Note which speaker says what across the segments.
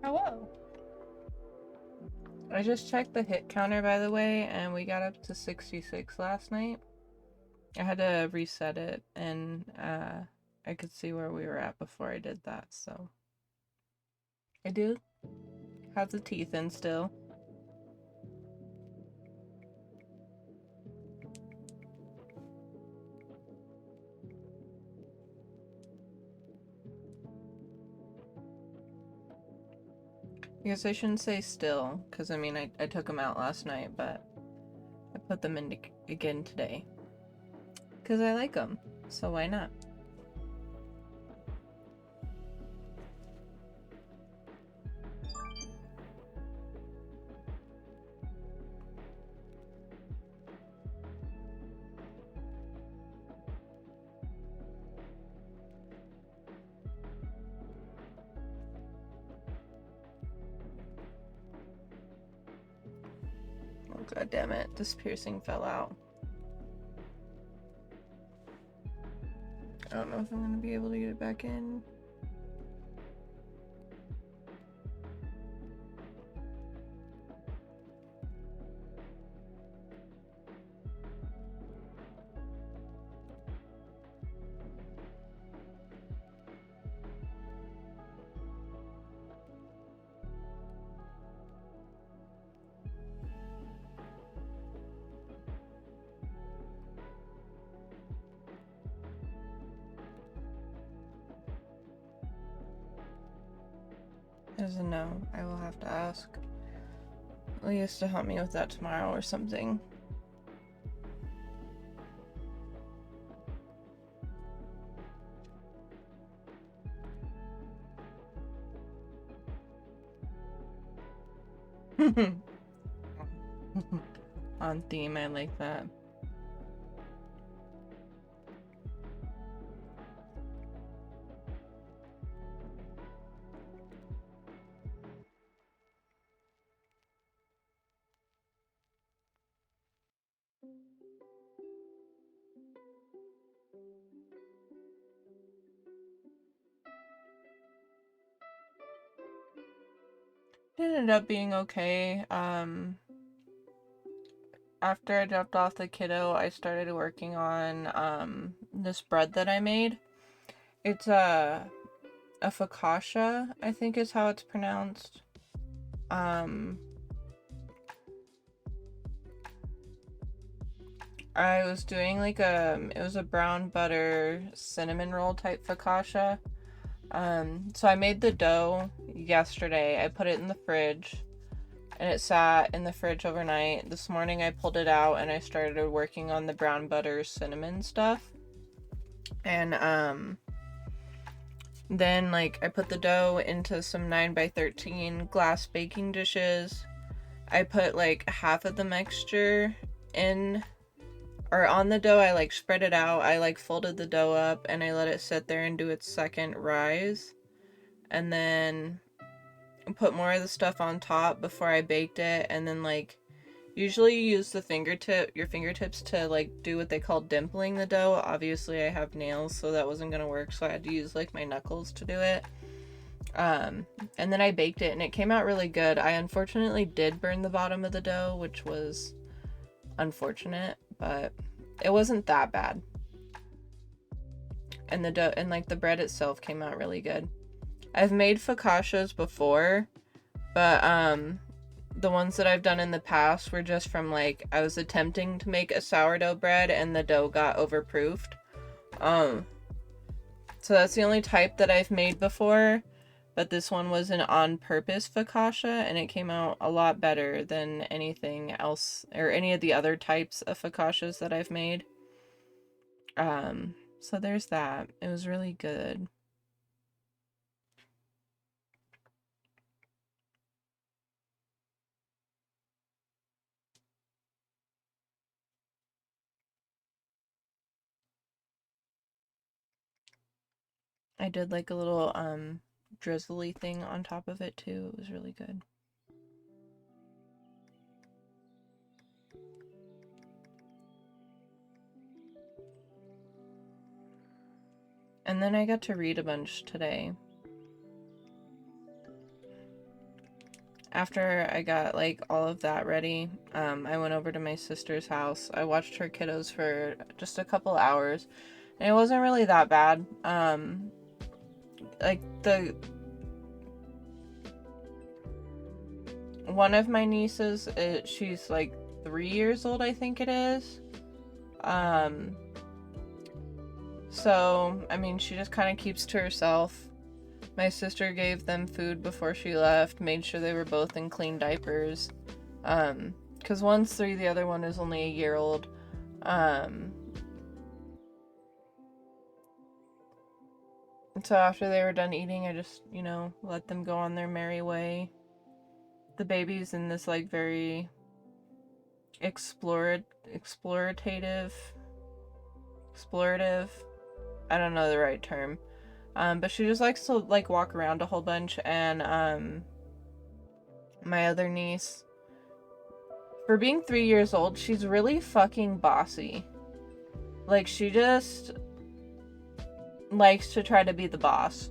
Speaker 1: Hello. I just checked the hit counter, by the way, and we got up to 66 last night. I had to reset it, and I could see where we were at before I did that, so. I do have the teeth in still. I guess I shouldn't say still, because I mean, I took them out last night, but I put them in again today. Because I like them, so why not? Oh, god damn it, this piercing fell out. I don't know if I'm gonna be able to get it back in. As a no, I will have to ask Elias to help me with that tomorrow or something. On theme, I like that. It ended up being okay. After I dropped off the kiddo, I started working on this bread that I made. It's a focaccia, I think is how it's pronounced. I was doing like it was a brown butter cinnamon roll type focaccia. So I made the dough yesterday. I put it in the fridge. and it sat in the fridge overnight. This morning I pulled it out and I started working on the brown butter cinnamon stuff. And then like I put the dough into some 9x13 glass baking dishes. I put like half of the mixture in or on the dough. I like spread it out. I like folded the dough up and I let it sit there and do its second rise. And then put more of the stuff on top before I baked it. And then like usually you use your fingertips to like do what they call dimpling the dough. Obviously I have nails, so that wasn't gonna work, so I had to use like my knuckles to do it. And then I baked it and it came out really good. I unfortunately did burn the bottom of the dough, which was unfortunate, but it wasn't that bad. And the dough and like the bread itself came out really good. I've made focaccias before, but the ones that I've done in the past were just from like I was attempting to make a sourdough bread and the dough got overproofed. So that's the only type that I've made before, but this one was an on-purpose focaccia and it came out a lot better than anything else or any of the other types of focaccias that I've made. So there's that. It was really good. I did like a little drizzly thing on top of it too. It was really good. And then I got to read a bunch today. After I got like all of that ready, I went over to my sister's house. I watched her kiddos for just a couple hours, and it wasn't really that bad. Like one of my nieces, she's like 3 years old, I think it is. So I mean, she just kind of keeps to herself. My sister gave them food before she left, made sure they were both in clean diapers. Because one's 3, the other one is only a year old. So after they were done eating, I just, let them go on their merry way. The baby's in this, like, very explorative, I don't know the right term. But she just likes to, like, walk around a whole bunch, and, my other niece, for being 3 years old, she's really fucking bossy. Like, she just likes to try to be the boss.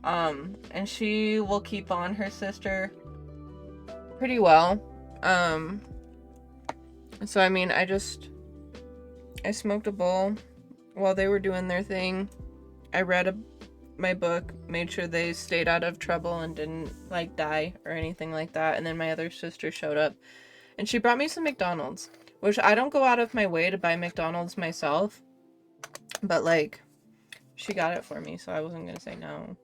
Speaker 1: And she will keep on her sister pretty well. So I mean, I smoked a bowl while they were doing their thing. I read my book, made sure they stayed out of trouble and didn't like die or anything like that. And then my other sister showed up and she brought me some McDonald's, which I don't go out of my way to buy McDonald's myself, but like she got it for me, so I wasn't gonna say no.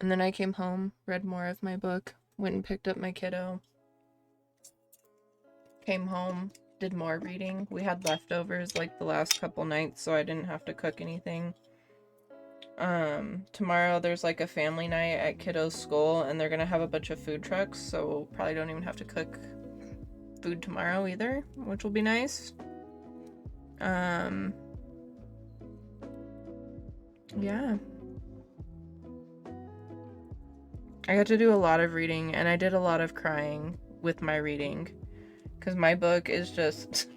Speaker 1: And then I came home, read more of my book, went and picked up my kiddo, came home, did more reading. We had leftovers like the last couple nights, so I didn't have to cook anything. Tomorrow there's like a family night at kiddo's school and they're gonna have a bunch of food trucks, so probably don't even have to cook food tomorrow either, which will be nice. Yeah. I got to do a lot of reading and I did a lot of crying with my reading. Because my book is just...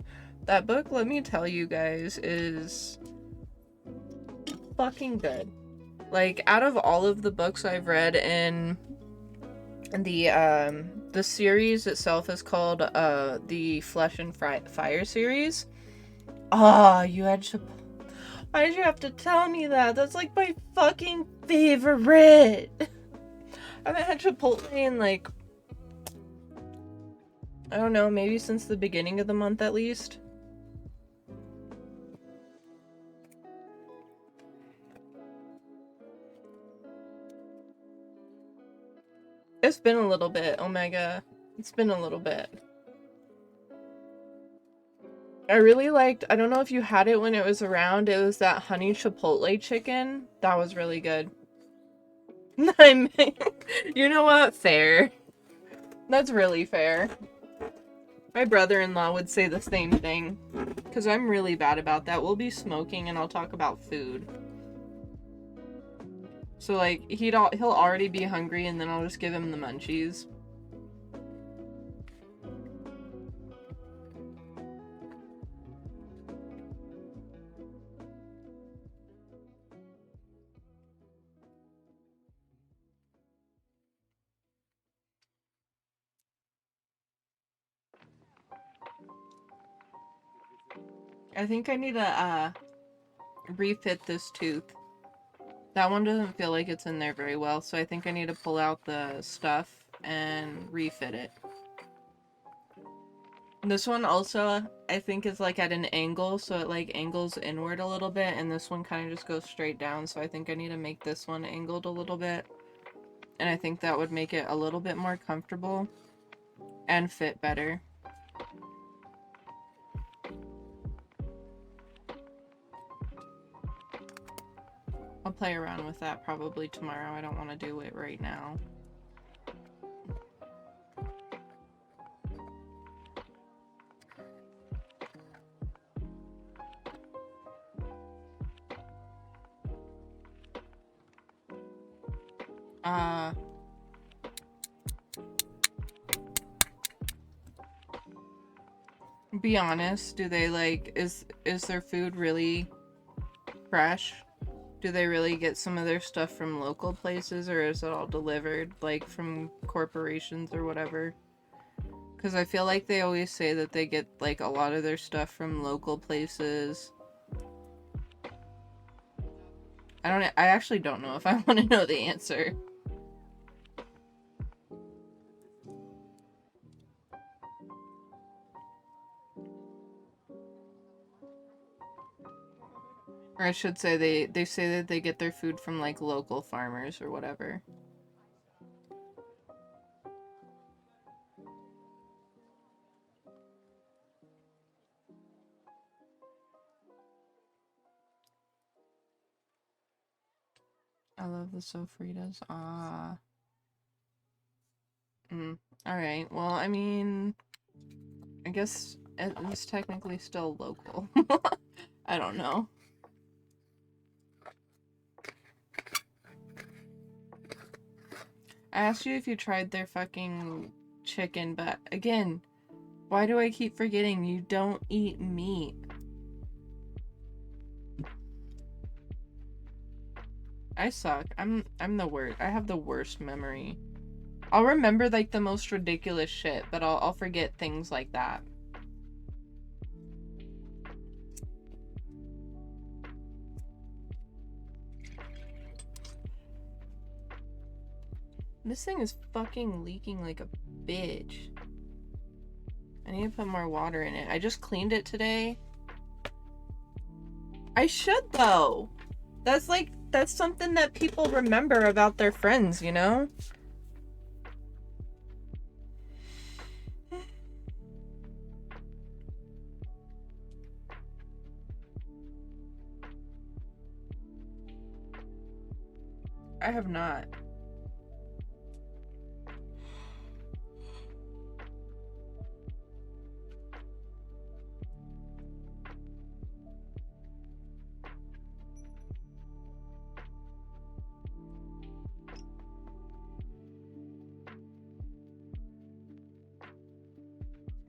Speaker 1: that book, let me tell you guys, is fucking good. Like, out of all of the books I've read in the series itself is called the Flesh and Fire series. You had to... Why did you have to tell me that? That's like my fucking favorite. I haven't had Chipotle in like, I don't know, maybe since the beginning of the month at least. It's been a little bit, Omega. It's been a little bit. I really liked, I don't know if you had it when it was around, it was that honey chipotle chicken. That was really good. You know what? Fair. That's really fair. My brother-in-law would say the same thing. Because I'm really bad about that. We'll be smoking and I'll talk about food. So, like, he'll already be hungry and then I'll just give him the munchies. I think I need to, refit this tooth. That one doesn't feel like it's in there very well, so I think I need to pull out the stuff and refit it. This one also, I think, is like at an angle, so it like angles inward a little bit, and this one kind of just goes straight down, so I think I need to make this one angled a little bit. And I think that would make it a little bit more comfortable and fit better. I'll play around with that probably tomorrow. I don't want to do it right now. Be honest, do they like, is their food really fresh? Do they really get some of their stuff from local places, or is it all delivered, like, from corporations or whatever? Because I feel like they always say that they get, like, a lot of their stuff from local places. I actually don't know if I want to know the answer. Or I should say they say that they get their food from, like, local farmers or whatever. I love the sofritas. Ah. Alright, well, I mean, I guess it's technically still local. I don't know. I asked you if you tried their fucking chicken, but again, why do I keep forgetting you don't eat meat? I suck. I'm the worst. I have the worst memory. I'll remember like the most ridiculous shit, but I'll forget things like that. This thing is fucking leaking like a bitch. I need to put more water in it. I just cleaned it today. I should though. That's like, that's something that people remember about their friends, you know? I have not.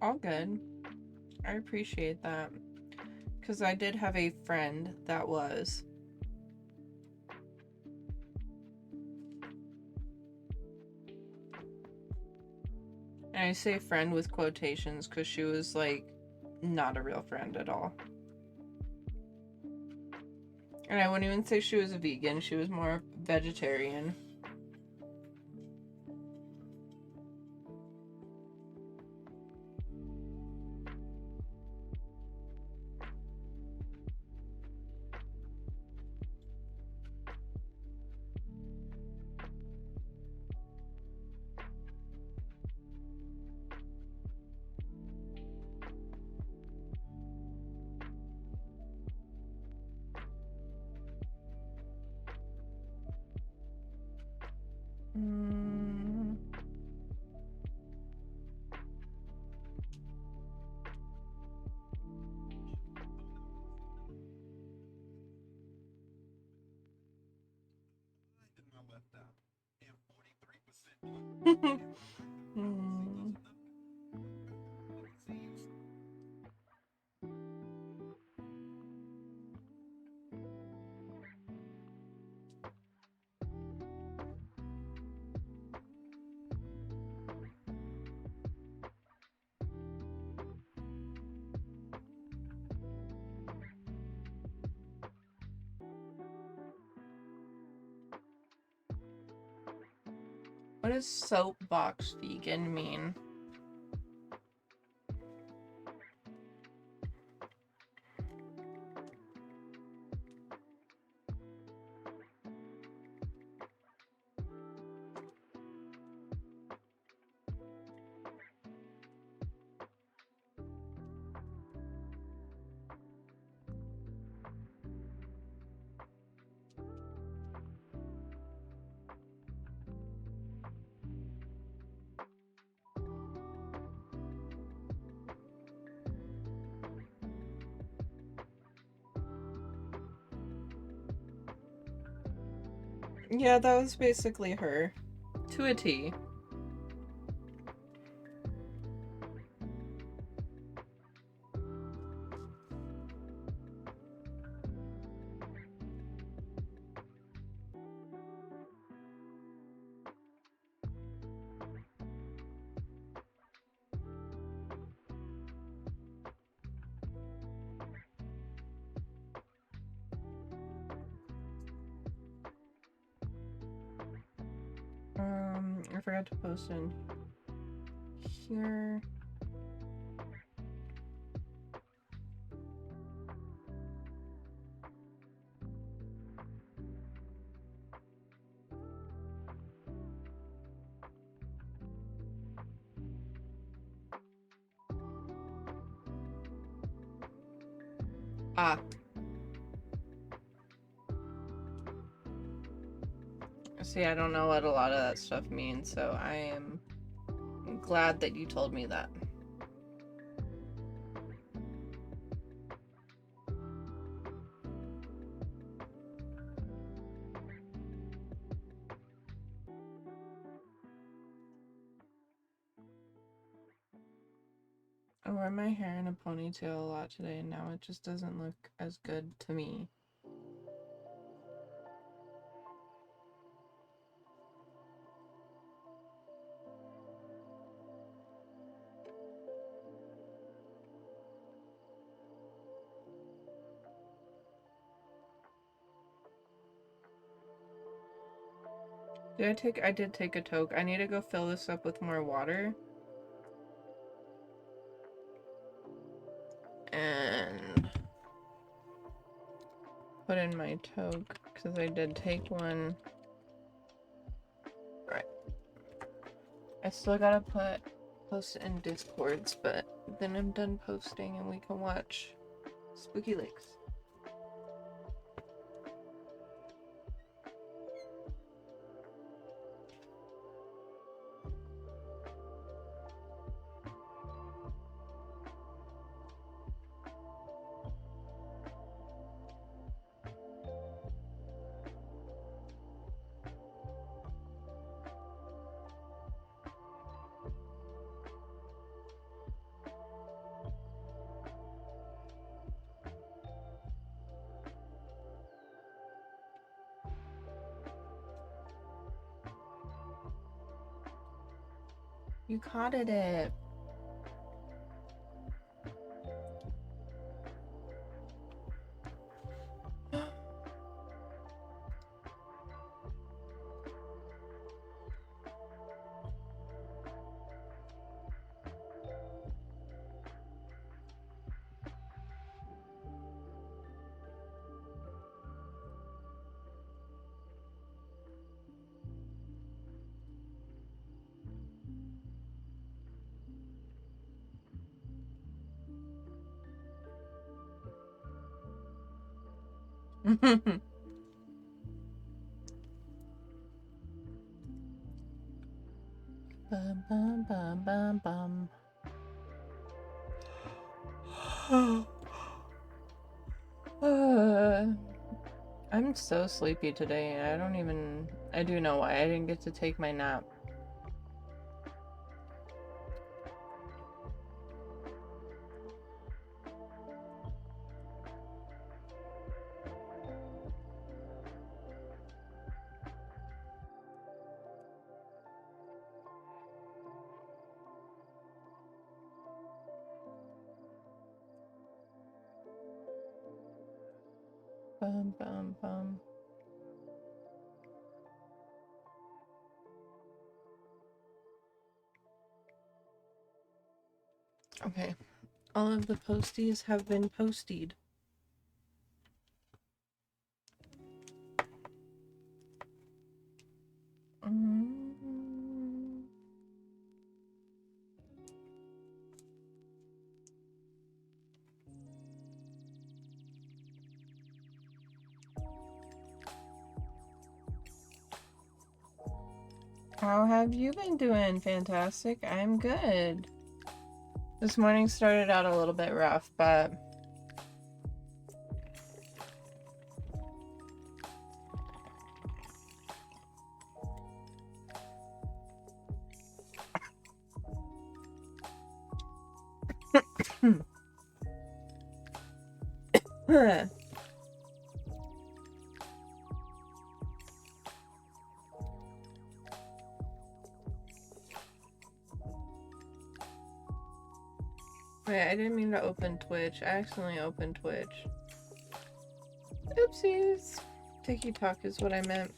Speaker 1: All good. I appreciate that. Because I did have a friend that was. And I say friend with quotations because she was like not a real friend at all. And I wouldn't even say she was a vegan, she was more vegetarian. Hmm. What does soapbox vegan mean? Yeah, that was basically her. To a T. I forgot to post in here. Ah. See, I don't know what a lot of that stuff means, so I am glad that you told me that. I wore my hair in a ponytail a lot today, and now it just doesn't look as good to me. I did take a toke. I need to go fill this up with more water. And put in my toke, because I did take one. Right. I still gotta post in Discords, but then I'm done posting and we can watch Spooky Lakes. You caught it. Bum, bum, bum, bum, bum. I'm so sleepy today. I do know why I didn't get to take my nap. Bum, bum, bum. Okay. All of the posties have been posted. How have you been doing? Fantastic. I'm good. This morning started out a little bit rough, but wait, I didn't mean to open Twitch. I accidentally opened Twitch. Oopsies. Tiki-talk is what I meant.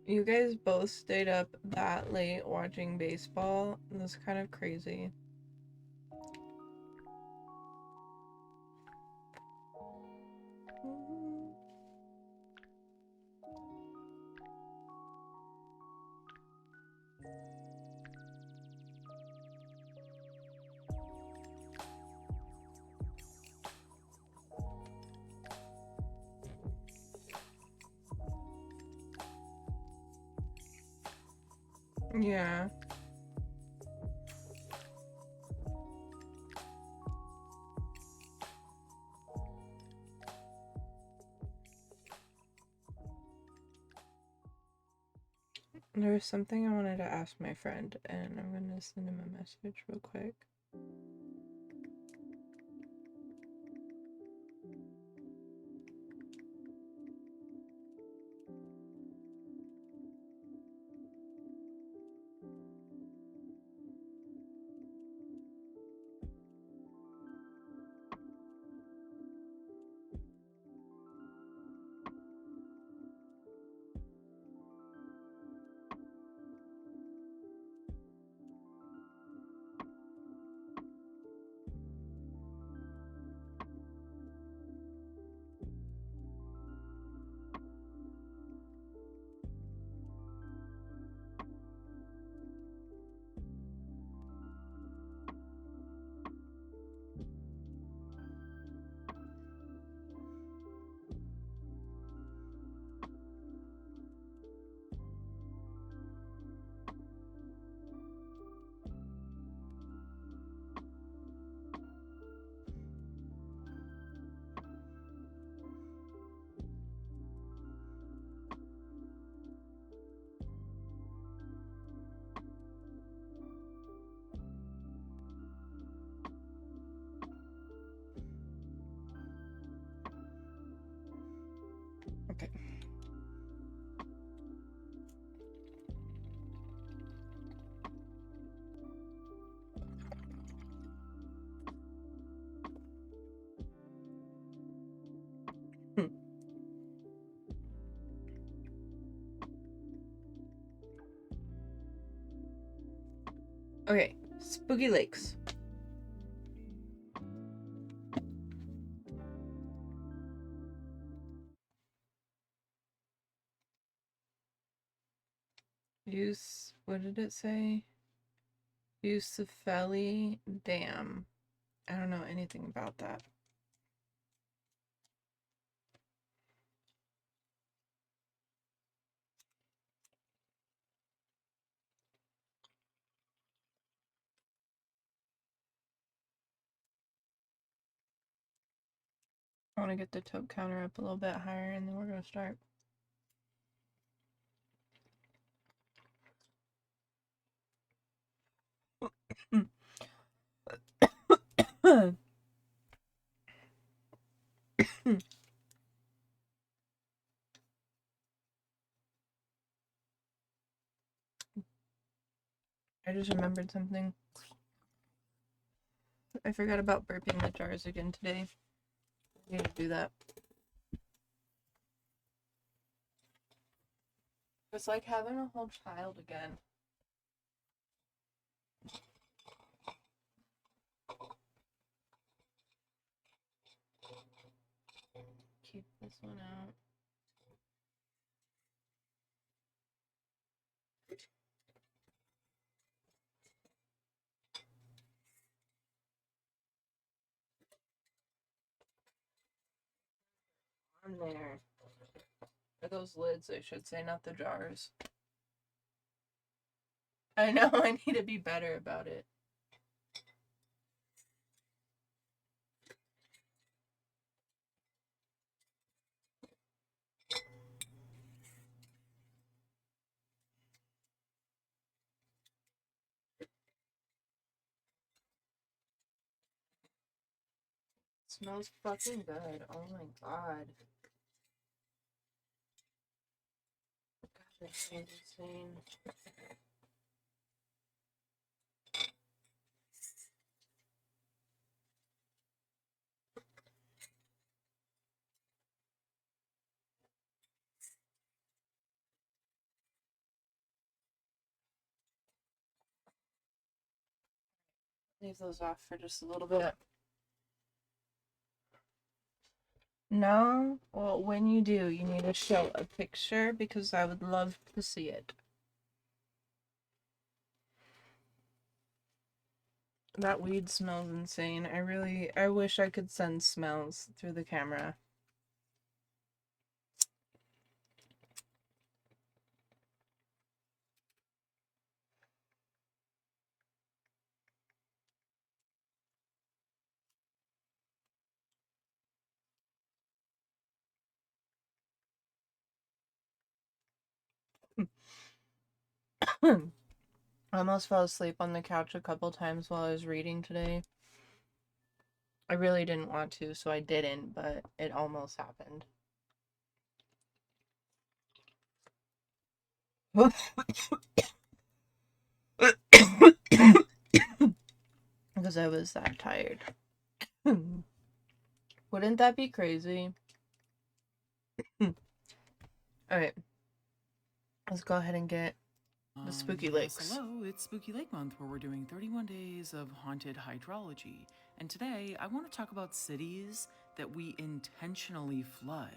Speaker 1: You guys both stayed up that late watching baseball. That's kind of crazy. Yeah. There was something I wanted to ask my friend, and I'm gonna send him a message real quick. Okay. Okay, Spooky Lakes. Use, what did it say? Yusufeli Dam. I don't know anything about that. I want to get the toke counter up a little bit higher, and then we're going to start. I just remembered something. I forgot about burping the jars again today. I need to do that. It's like having a whole child again. Keep this one out. On there. Or those lids, I should say, not the jars. I know I need to be better about it. It smells fucking good. Oh my god. God, this smells insane. Leave those off for just a little bit. No? Well, when you do, you need to show a picture because I would love to see it. That weed smells insane. I wish I could send smells through the camera. I almost fell asleep on the couch a couple times while I was reading today. I really didn't want to, so I didn't, but it almost happened. Because I was that tired. Wouldn't that be crazy? Alright. Let's go ahead and get the Spooky Lakes.
Speaker 2: Yes, hello, it's Spooky Lake Month where we're doing 31 days of haunted hydrology. And today I want to talk about cities that we intentionally flood.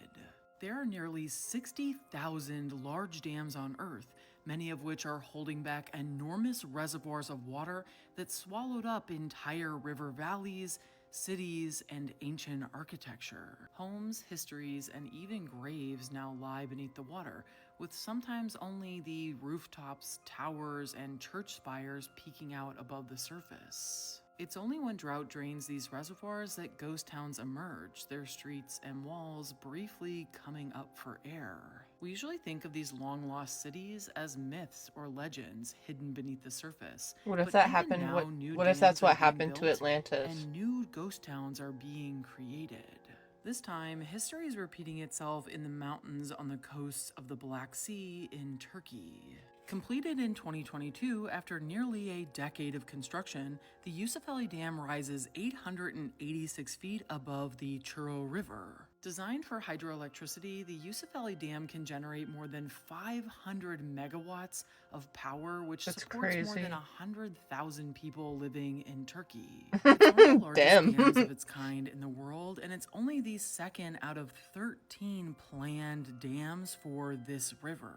Speaker 2: There are nearly 60,000 large dams on Earth, many of which are holding back enormous reservoirs of water that swallowed up entire river valleys, cities, and ancient architecture. Homes, histories, and even graves now lie beneath the water, with sometimes only the rooftops, towers, and church spires peeking out above the surface. It's only when drought drains these reservoirs that ghost towns emerge, their streets and walls briefly coming up for air. We usually think of these long-lost cities as myths or legends hidden beneath the surface.
Speaker 1: What if that happened? What if that's what happened to Atlantis?
Speaker 2: And new ghost towns are being created. This time, history is repeating itself in the mountains on the coasts of the Black Sea in Turkey. Completed in 2022, after nearly a decade of construction, the Yusufeli Dam rises 886 feet above the Churo River. Designed for hydroelectricity, the Yusufeli Dam can generate more than 500 megawatts of power, which supports more than 100,000 people living in Turkey. It's one of the largest dams of its kind in the world, and it's only the second out of 13 planned dams for this river.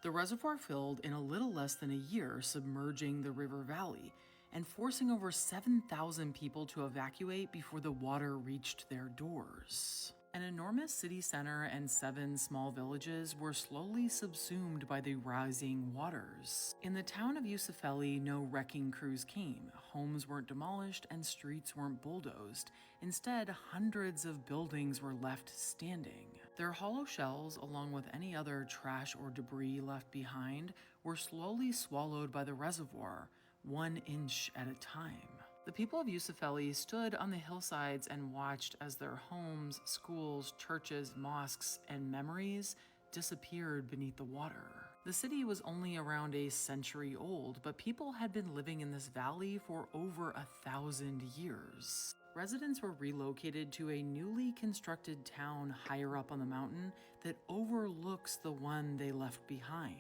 Speaker 2: The reservoir filled in a little less than a year, submerging the river valley and forcing over 7,000 people to evacuate before the water reached their doors. An enormous city center and 7 small villages were slowly subsumed by the rising waters. In the town of Yusufeli, no wrecking crews came, homes weren't demolished, and streets weren't bulldozed. Instead, hundreds of buildings were left standing. Their hollow shells, along with any other trash or debris left behind, were slowly swallowed by the reservoir, 1 inch at a time. The people of Yusufeli stood on the hillsides and watched as their homes, schools, churches, mosques, and memories disappeared beneath the water. The city was only around a century old, but people had been living in this valley for over 1,000 years. Residents were relocated to a newly constructed town higher up on the mountain that overlooks the one they left behind.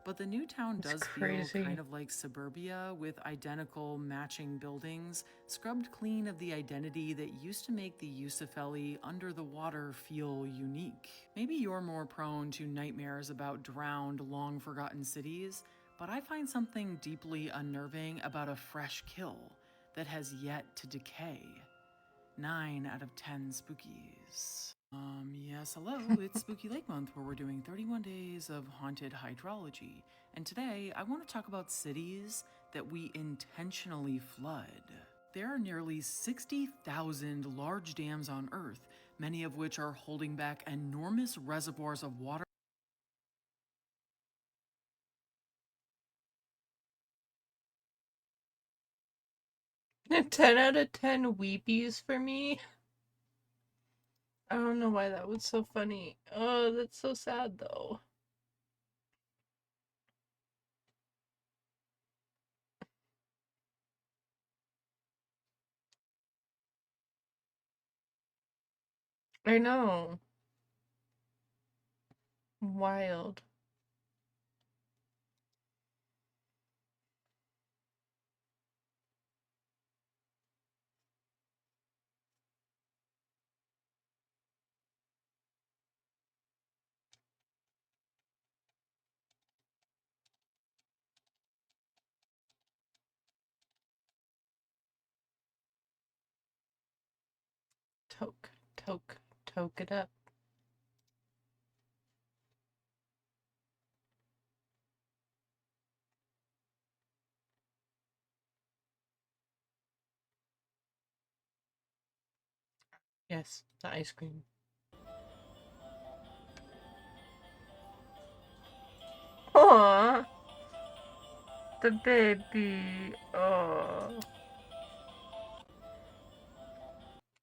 Speaker 2: But the new town
Speaker 1: It's
Speaker 2: does
Speaker 1: crazy.
Speaker 2: feel kind of like suburbia, with identical matching buildings, scrubbed clean of the identity that used to make the Yusufeli under the water feel unique. Maybe you're more prone to nightmares about drowned, long-forgotten cities, but I find something deeply unnerving about a fresh kill that has yet to decay. 9 out of 10 spookies. Yes, hello, it's Spooky Lake Month, where we're doing 31 days of haunted hydrology. And today, I want to talk about cities that we intentionally flood. There are nearly 60,000 large dams on Earth, many of which are holding back enormous reservoirs of water.
Speaker 1: 10 out of 10 weepies for me. I don't know why that was so funny. Oh, that's so sad though. I know. Wild. Toke it up. Yes, the ice cream. Aww. The baby. Oh.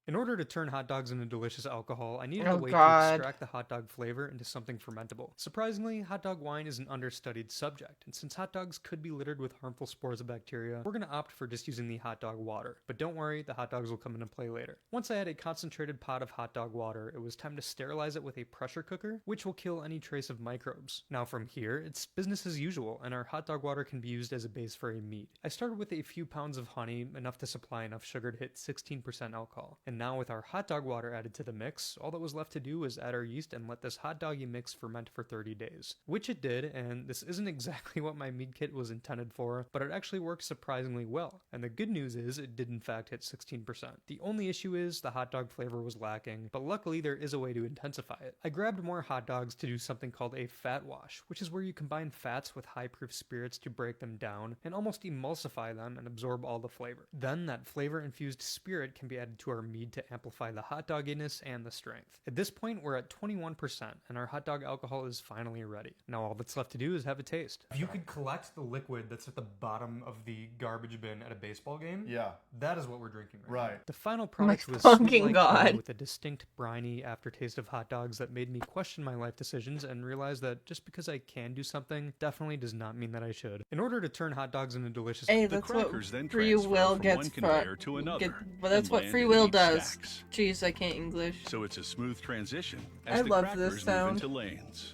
Speaker 3: In order to turn hot dogs into delicious alcohol, I needed
Speaker 1: Oh,
Speaker 3: a way
Speaker 1: God.
Speaker 3: to extract the hot dog flavor into something fermentable. Surprisingly, hot dog wine is an understudied subject, and since hot dogs could be littered with harmful spores of bacteria, we're going to opt for just using the hot dog water. But don't worry, the hot dogs will come into play later. Once I had a concentrated pot of hot dog water, it was time to sterilize it with a pressure cooker, which will kill any trace of microbes. Now from here, it's business as usual, and our hot dog water can be used as a base for a mead. I started with a few pounds of honey, enough to supply enough sugar to hit 16% alcohol. And now with our hot dog water added to the mix, all that was left to do was add our yeast and let this hot doggy mix ferment for 30 days. Which it did, and this isn't exactly what my mead kit was intended for, but it actually worked surprisingly well. And the good news is, it did in fact hit 16%. The only issue is, the hot dog flavor was lacking, but luckily there is a way to intensify it. I grabbed more hot dogs to do something called a fat wash, which is where you combine fats with high-proof spirits to break them down, and almost emulsify them and absorb all the flavor. Then that flavor-infused spirit can be added to our mead to amplify the hot dogginess and the strength. At this point, we're at 21%, and our hot dog alcohol is finally ready. Now all that's left to do is have a taste. If you could collect the liquid that's at the bottom of the garbage bin at a baseball game,
Speaker 4: Yeah.
Speaker 3: that is what we're drinking
Speaker 4: Right.
Speaker 3: now. The final product was
Speaker 1: fucking
Speaker 3: sweet like
Speaker 1: God.
Speaker 3: honey with a distinct briny aftertaste of hot dogs that made me question my life decisions and realize that just because I can do something definitely does not mean that I should. In order to turn hot dogs into delicious
Speaker 1: Hey,
Speaker 5: The
Speaker 1: that's what
Speaker 5: crackers then
Speaker 1: free
Speaker 5: transfer
Speaker 1: will
Speaker 5: from
Speaker 1: gets
Speaker 5: one
Speaker 1: from.
Speaker 5: conveyor to another
Speaker 1: Well, that's
Speaker 5: and
Speaker 1: what
Speaker 5: land
Speaker 1: free
Speaker 5: in
Speaker 1: will
Speaker 5: neat
Speaker 1: does.
Speaker 5: stacks.
Speaker 1: Jeez, I can't English.
Speaker 5: So it's a smooth transition
Speaker 1: I
Speaker 5: as the
Speaker 1: love
Speaker 5: crackers
Speaker 1: this
Speaker 5: move
Speaker 1: sound.
Speaker 5: into lanes.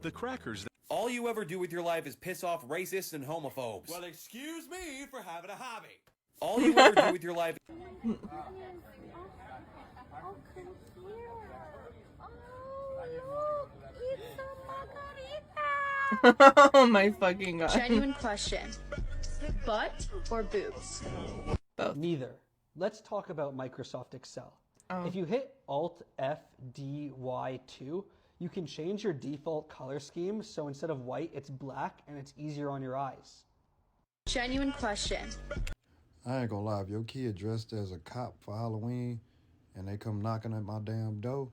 Speaker 5: The crackers
Speaker 6: All you ever do with your life is piss off racists and homophobes.
Speaker 7: Well, excuse me for having a hobby.
Speaker 6: All you ever do with your life.
Speaker 1: Oh my fucking God.
Speaker 8: Genuine question. Butt or boobs?
Speaker 9: Neither. Let's talk about Microsoft Excel.
Speaker 1: Oh.
Speaker 9: If you hit Alt FDY2, you can change your default color scheme so instead of white, it's black and it's easier on your eyes.
Speaker 8: Genuine question.
Speaker 10: I ain't gonna lie, if your kid dressed as a cop for Halloween and they come knocking at my damn door,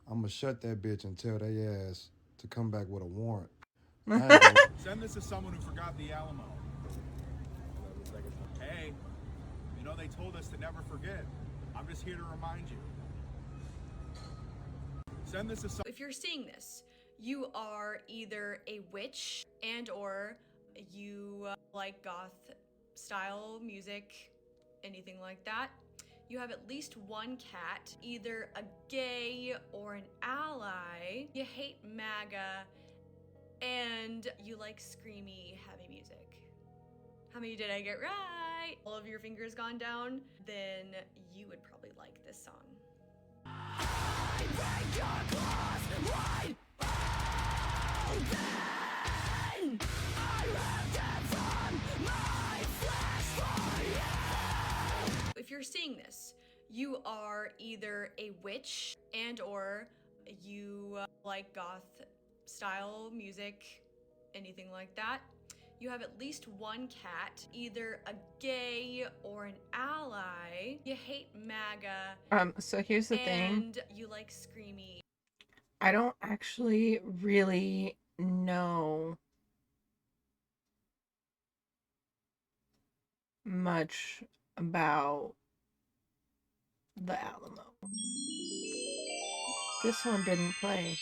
Speaker 10: I'm gonna shut that bitch and tell they ass to come back with a warrant.
Speaker 7: Send this to someone who forgot the Alamo. Hey, they told us to never forget. I'm just here to remind you. Send this to
Speaker 8: If you're seeing this, you are either a witch and or you like goth style music, anything like that. You have at least one cat, either a gay or an ally. You hate MAGA, and you like screamy, heavy music. How many did I get right? All of your fingers gone down? Then you would probably like this song. If you're seeing this, you are either a witch and or you like goth style music, anything like that. You have at least one cat, either a gay or an ally. You hate MAGA.
Speaker 1: So here's the thing.
Speaker 8: And you like screamy.
Speaker 1: I don't actually really know much about the Alamo. This one didn't play.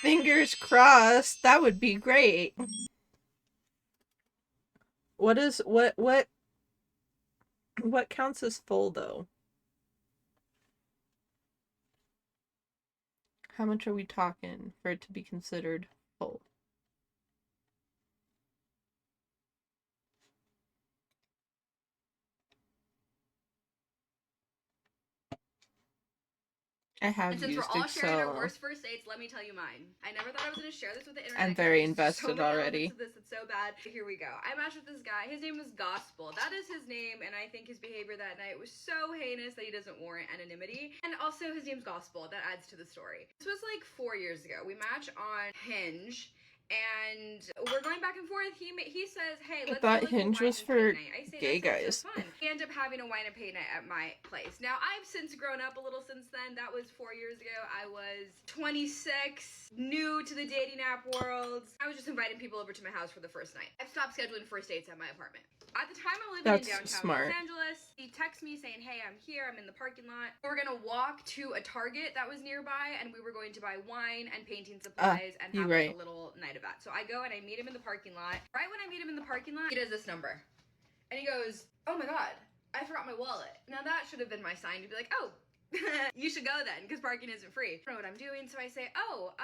Speaker 1: Fingers crossed. That would be great. What counts as full though? How much are we talking for it to be considered full? I have
Speaker 4: And since
Speaker 1: used
Speaker 4: we're all sharing our
Speaker 1: Excel.
Speaker 4: worst first dates, let me tell you mine. I never thought I was going to share this with the internet.
Speaker 1: I'm very
Speaker 4: There's
Speaker 1: invested
Speaker 4: so many
Speaker 1: already.
Speaker 4: elements of this, it's so bad. Here we go. I matched with this guy. His name was Gospel. That is his name, and I think his behavior that night was so heinous that he doesn't warrant anonymity. And also, his name's Gospel. That adds to the story. This was like 4 years ago. We match on Hinge. And we're going back and forth. He says, "Hey, let's
Speaker 1: thought
Speaker 4: do like
Speaker 1: Hinge
Speaker 4: a wine
Speaker 1: was
Speaker 4: and
Speaker 1: for
Speaker 4: paint night." I say,
Speaker 1: gay
Speaker 4: "That sounds
Speaker 1: guys.
Speaker 4: so fun." We end up having a wine and paint night at my place. Now, I've since grown up a little since then. That was 4 years ago. I was 26, new to the dating app world. I was just inviting people over to my house for the first night. I've stopped scheduling first dates at my apartment. At the time, I'm living in
Speaker 1: That's
Speaker 4: downtown
Speaker 1: smart.
Speaker 4: Los Angeles. He texts me saying, "Hey, I'm here. I'm in the parking lot." We were gonna walk to a Target that was nearby, and we were going to buy wine and painting supplies and have like, a little night of that. So I go and I meet him in the parking lot. Right when I meet him in the parking lot, he does this number, and he goes, "Oh my god, I forgot my wallet." Now that should have been my sign to be like, "Oh." You should go then, because parking isn't free. I don't know what I'm doing, so I say, "Oh,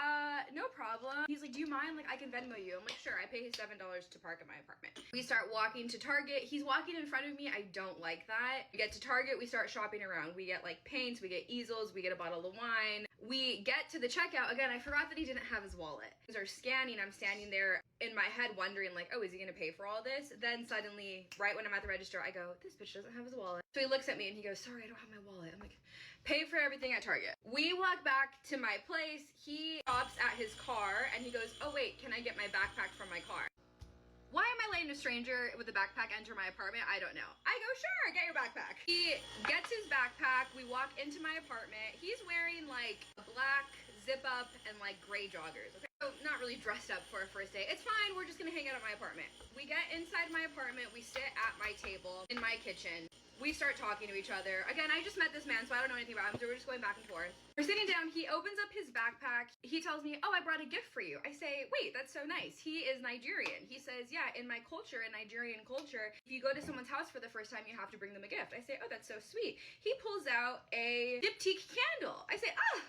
Speaker 4: no problem." He's like, "Do you mind? Like, I can Venmo you." I'm like, "Sure." I pay his $7 to park at my apartment. We start walking to Target. He's walking in front of me. I don't like that. We get to Target. We start shopping around. We get like paints. We get easels. We get a bottle of wine. We get to the checkout. Again, I forgot that he didn't have his wallet. Things are scanning. I'm standing there in my head wondering like, oh, is he gonna pay for all this? Then suddenly, right when I'm at the register, I go, "This bitch doesn't have his wallet." So he looks at me and he goes, "Sorry, I don't have my wallet." I'm like, "Pay for everything at Target." We walk back to my place. He stops at his car and he goes, "Oh wait, can I get my backpack from my car?" Why am I letting a stranger with a backpack enter my apartment? I don't know. I go, "Sure, get your backpack." He gets his backpack. We walk into my apartment. He's wearing like a black zip up and like gray joggers. Okay, so not really dressed up for a first date. It's fine. We're just gonna hang out at my apartment. We get inside my apartment. We sit at my table in my kitchen. We start talking to each other. Again, I just met this man, so I don't know anything about him, so we're just going back and forth. We're sitting down. He opens up his backpack. He tells me, "Oh, I brought a gift for you." I say, "Wait, that's so nice." He is Nigerian. He says, "Yeah, in my culture, in Nigerian culture, if you go to someone's house for the first time, you have to bring them a gift." I say, "Oh, that's so sweet." He pulls out a diptyque candle. I say, "Ah."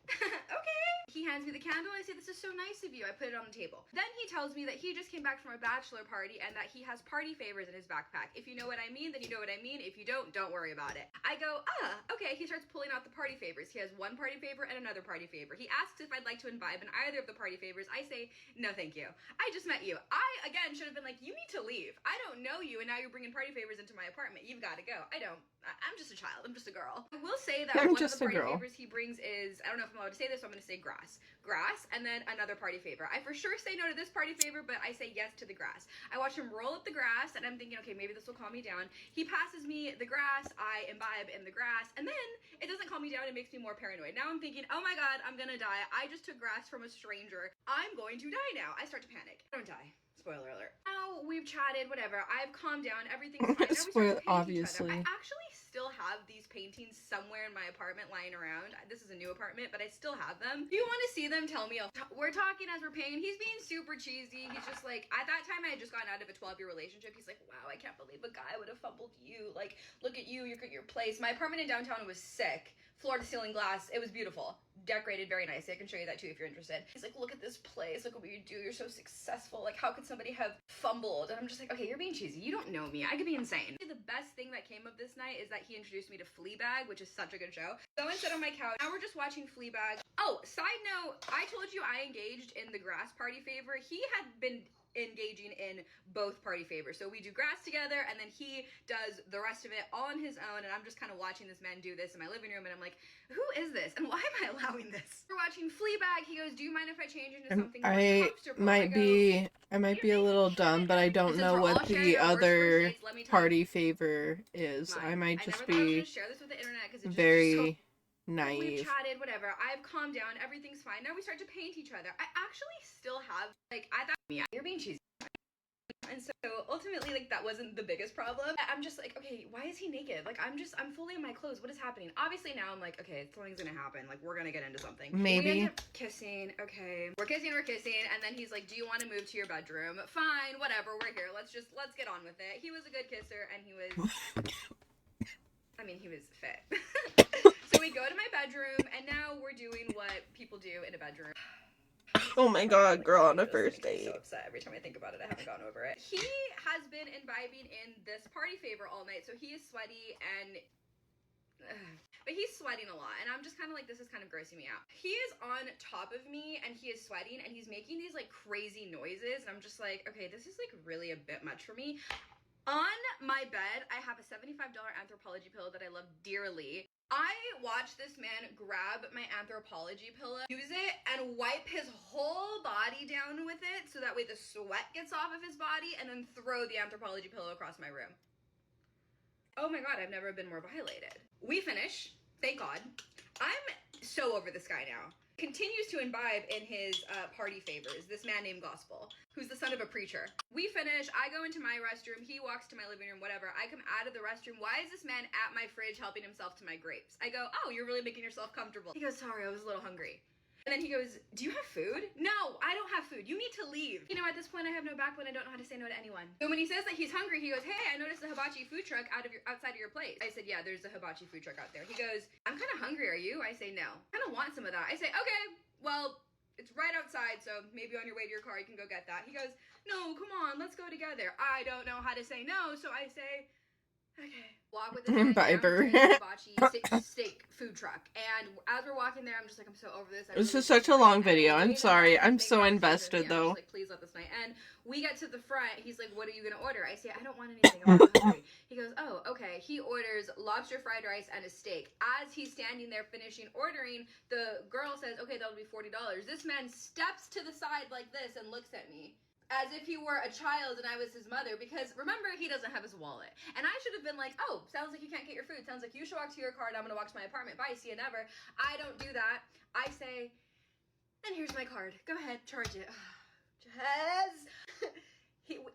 Speaker 4: Okay. He hands me the candle. I say, "This is so nice of you." I put it on the table. Then he tells me that he just came back from a bachelor party and that he has party favors in his backpack. If you know what I mean, then you know what I mean. If you don't worry about it. I go, okay. He starts pulling out the party favors. He has one party favor and another party favor. He asks if I'd like to imbibe in either of the party favors. I say, "No, thank you. I just met you." I, again, should have been like, "You need to leave. I don't know you, and now you're bringing party favors into my apartment. You've got to go." I don't. I'm just a child. I'm just a girl. I will say that
Speaker 1: I'm
Speaker 4: one of
Speaker 1: just
Speaker 4: the
Speaker 1: a
Speaker 4: party
Speaker 1: girl.
Speaker 4: favors he brings is, I don't know if I'm allowed to say this, so I'm going to say grass. grass, and then another party favor. I for sure say no to this party favor, but I say yes to the grass. I watch him roll up the grass, and I'm thinking, okay, maybe this will calm me down. He passes me the grass, I imbibe in the grass, and then it doesn't calm me down, it makes me more paranoid. Now I'm thinking, oh my god, I'm gonna die. I just took grass from a stranger. I'm going to die now. I start to panic. I don't die. Spoiler alert. Now we've chatted, whatever. I've calmed down. Everything's fine. Now we start to paint each other. I actually still have these paintings somewhere in my apartment lying around. This is a new apartment, but I still have them. If you want to see them, tell me. We're talking as we're painting. He's being super cheesy. He's just like, at that time I had just gotten out of a 12-year relationship. He's like, wow, I can't believe a guy would have fumbled you. Like, look at you, you're at your place. My apartment in downtown was sick. Floor to ceiling glass. It was beautiful. Decorated very nice. I can show you that too if you're interested. He's like, look at this place. Look at what you do. You're so successful. Like, how could somebody have fumbled? And I'm just like, okay, you're being cheesy. You don't know me. I could be insane. The best thing that came of this night is that he introduced me to Fleabag, which is such a good show. Go and sit on my couch. Now we're just watching Fleabag. Oh, side note, I told you I engaged in the grass party favor. He had been engaging in both party favors. So we do grass together, and then he does the rest of it all on his own, and I'm just kind of watching this man do this in my living room, and I'm like, who is this? And why am I allowing this? We're watching Fleabag. He goes, do you mind if I change into something more comfortable?
Speaker 1: I might be a little dumb, but I don't know what the other party favor is. I might just be very naive.
Speaker 4: We've chatted, whatever. I've calmed down. Everything's fine. Now we start to paint each other. I actually still have, like, I thought, yeah, you're being cheesy. And so ultimately, like, that wasn't the biggest problem. I'm just like, okay, why is he naked? Like, I'm fully in my clothes. What is happening? Obviously now I'm like, okay, something's gonna happen. Like, we're gonna get into something.
Speaker 1: Maybe.
Speaker 4: We end up kissing. Okay. We're kissing. And then he's like, do you want to move to your bedroom? Fine, whatever. We're here. Let's get on with it. He was a good kisser, and he was, I mean, he was fit. So we go to my bedroom, and now we're doing what people do in a bedroom.
Speaker 1: Oh my god, girl on a first date.
Speaker 4: I'm so upset every time I think about it. I haven't gotten over it. He has been imbibing in this party favor all night, so he is sweaty and... but he's sweating a lot, and I'm just kind of like, this is kind of grossing me out. He is on top of me, and he is sweating, and he's making these, like, crazy noises, and I'm just like, okay, this is, like, really a bit much for me. On my bed, I have a $75 Anthropologie pillow that I love dearly. I watched this man grab my Anthropologie pillow, use it, and wipe his whole body down with it so that way the sweat gets off of his body, and then throw the Anthropologie pillow across my room. Oh my god, I've never been more violated. We finish, thank god. I'm so over this guy now. Continues to imbibe in his party favors, this man named Gospel, who's the son of a preacher. We finish, I go into my restroom, he walks to my living room, whatever. I come out of the restroom, why is this man at my fridge helping himself to my grapes? I go, oh, you're really making yourself comfortable. He goes, sorry, I was a little hungry. And then he goes, do you have food? No, I don't have food. You need to leave. You know, at this point, I have no backbone. I don't know how to say no to anyone. So when he says that he's hungry, he goes, hey, I noticed the hibachi food truck outside of your place. I said, yeah, there's a hibachi food truck out there. He goes, I'm kind of hungry. Are you? I say, no. I kind of want some of that. I say, okay, well, it's right outside, so maybe on your way to your car, you can go get that. He goes, no, come on, let's go together. I don't know how to say no, so I say, okay. Walk with this man down to the hibachi steak food truck. And as we're walking there, I'm just like, I'm so over this.
Speaker 1: This is such a long video. I'm sorry. I'm so invested, though.
Speaker 4: Like, please let this night end. We get to the front. He's like, what are you going to order? I say, I don't want anything. I'm not hungry. He goes, oh, okay. He orders lobster fried rice and a steak. As he's standing there finishing ordering, the girl says, okay, that'll be $40. This man steps to the side like this and looks at me as if he were a child and I was his mother, because remember, he doesn't have his wallet. And I should have been like, oh, sounds like you can't get your food. Sounds like you should walk to your car and I'm gonna walk to my apartment. Bye, see you never. I don't do that. I say, and here's my card. Go ahead, charge it. Jazz.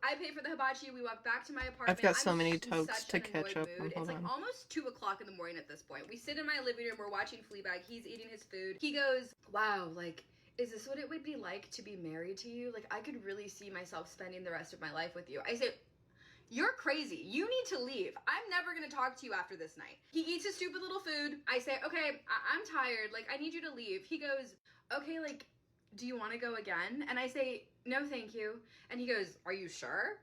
Speaker 4: I pay for the hibachi. We walk back to my apartment.
Speaker 1: I've got so many tokes to catch up on.
Speaker 4: It's like almost 2 o'clock in the morning at this point. We sit in my living room. We're watching Fleabag. He's eating his food. He goes, wow, like, is this what it would be like to be married to you? Like, I could really see myself spending the rest of my life with you. I say, you're crazy. You need to leave. I'm never gonna talk to you after this night. He eats his stupid little food. I say, okay, I'm tired. Like, I need you to leave. He goes, okay, like, do you want to go again? And I say, no, thank you. And he goes, are you sure?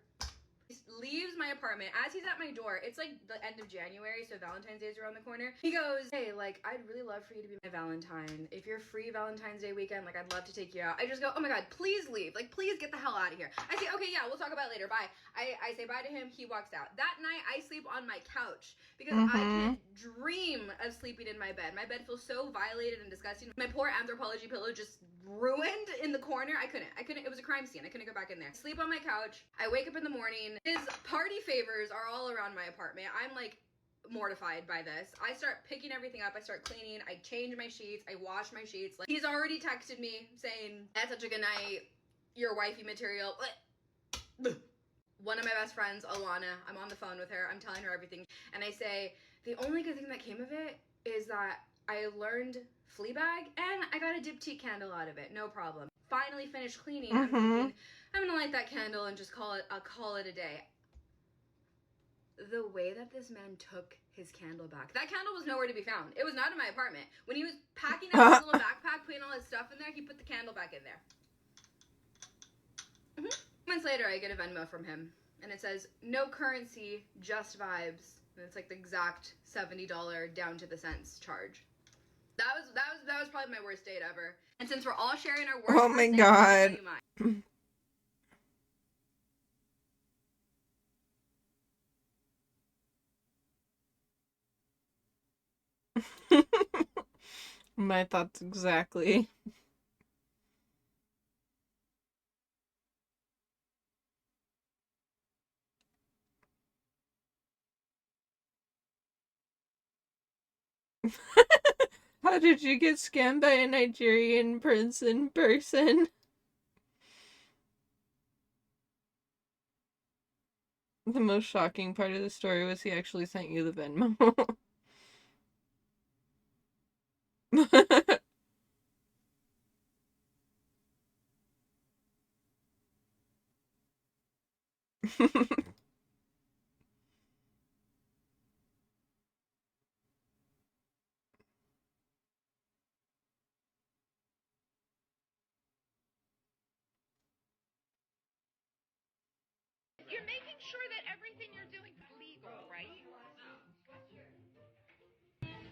Speaker 4: He leaves leaves my apartment. As he's at my door, it's like the end of January, so Valentine's Day is around the corner. He goes, hey, like, I'd really love for you to be my Valentine. If you're free Valentine's Day weekend, like, I'd love to take you out. I just go, oh my God, please leave. Like, please get the hell out of here. I say, okay, yeah, we'll talk about it later. Bye. I say bye to him. He walks out. That night, I sleep on my couch because I can't dream of sleeping in my bed. My bed feels so violated and disgusting. My poor Anthropologie pillow just ruined in the corner. I couldn't. It was a crime scene. I couldn't go back in there. Sleep on my couch. I wake up in the morning. His party favors are all around my apartment. I'm like mortified by this. I start picking everything up. I start cleaning. I change my sheets. I wash my sheets. Like, he's already texted me saying, "That's such a good night. Your wifey material." One of my best friends, Alana, I'm on the phone with her. I'm telling her everything. And I say, the only good thing that came of it is that I learned Fleabag and I got a diptyque candle out of it. No problem. Finally finished cleaning. I'm thinking, I'm gonna light that candle and just call it a day. The way that this man took his candle back. That candle was nowhere to be found. It was not in my apartment. When he was packing up his little backpack, putting all his stuff in there, he put the candle back in there. Months later, I get a Venmo from him, and it says, no currency, just vibes. And it's like the exact $70 down to the cents charge. That was probably my worst date ever. And since we're all sharing our worst,
Speaker 1: oh my God. My thoughts exactly. How did you get scammed by a Nigerian prince in person? The most shocking part of the story was he actually sent you the Venmo.
Speaker 11: You're making sure that everything you're doing is legal, right?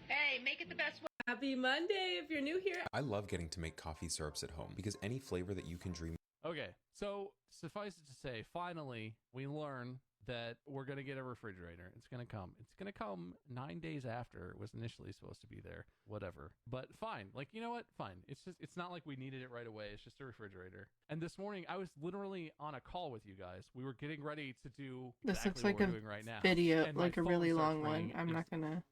Speaker 11: Hey, make it the best way.
Speaker 12: Happy Monday if you're new here.
Speaker 13: I love getting to make coffee syrups at home because any flavor that you can dream.
Speaker 14: Okay, so suffice it to say, finally, we learn that we're going to get a refrigerator. It's going to come. It's going to come 9 days after it was initially supposed to be there. Whatever. But fine. Like, you know what? Fine. It's not like we needed it right away. It's just a refrigerator. And this morning, I was literally on a call with you guys. We were getting ready to do
Speaker 1: this
Speaker 14: exactly
Speaker 1: looks like
Speaker 14: what we're
Speaker 1: a
Speaker 14: doing right now.
Speaker 1: video,
Speaker 14: And
Speaker 1: like
Speaker 14: my
Speaker 1: a
Speaker 14: phone
Speaker 1: really
Speaker 14: starts
Speaker 1: long one.
Speaker 14: ringing.
Speaker 1: I'm not gonna...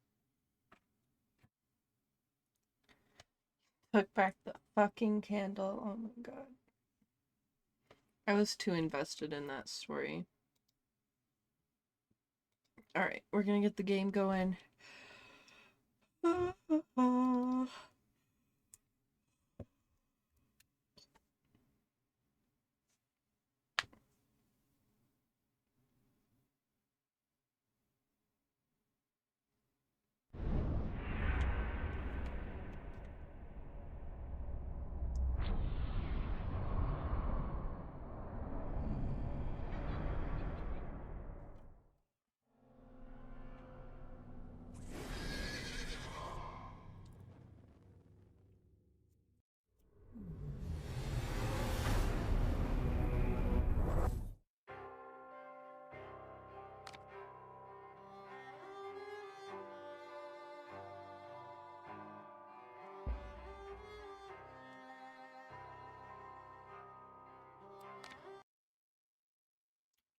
Speaker 1: Took back the fucking candle. Oh my God. I was too invested in that story. Alright, we're gonna get the game going.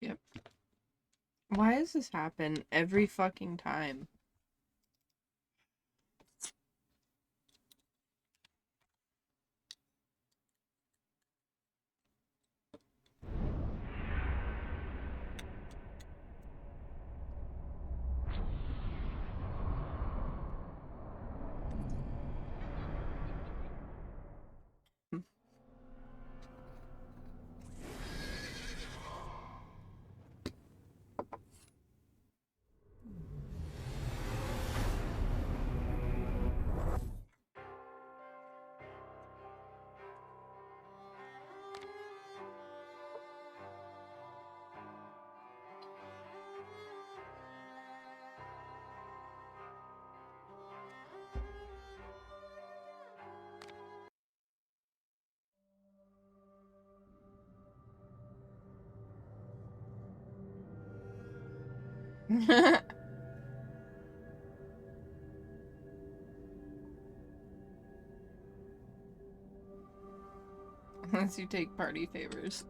Speaker 1: Yep. Why does this happen every fucking time? Unless you take party favors.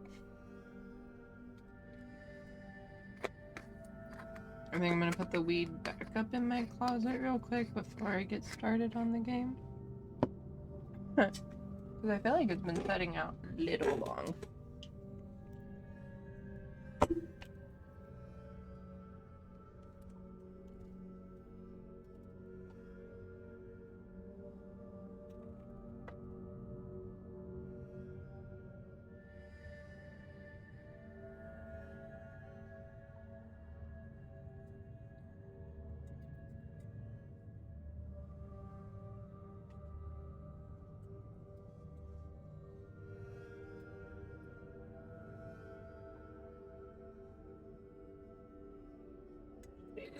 Speaker 1: I think I'm gonna put the weed back up in my closet real quick before I get started on the game. Because I feel like it's been setting out a little long.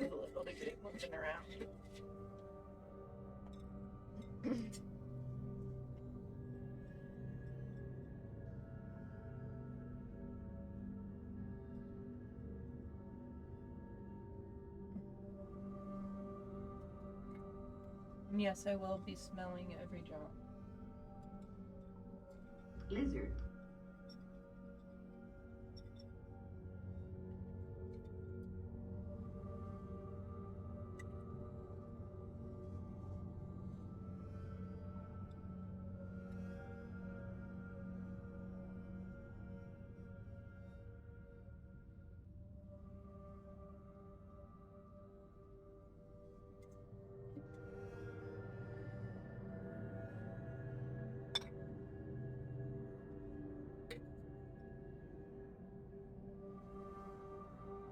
Speaker 1: Move a little to get it moving around. And yes, I will be smelling every drop.
Speaker 15: Lizard.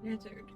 Speaker 1: Lizard.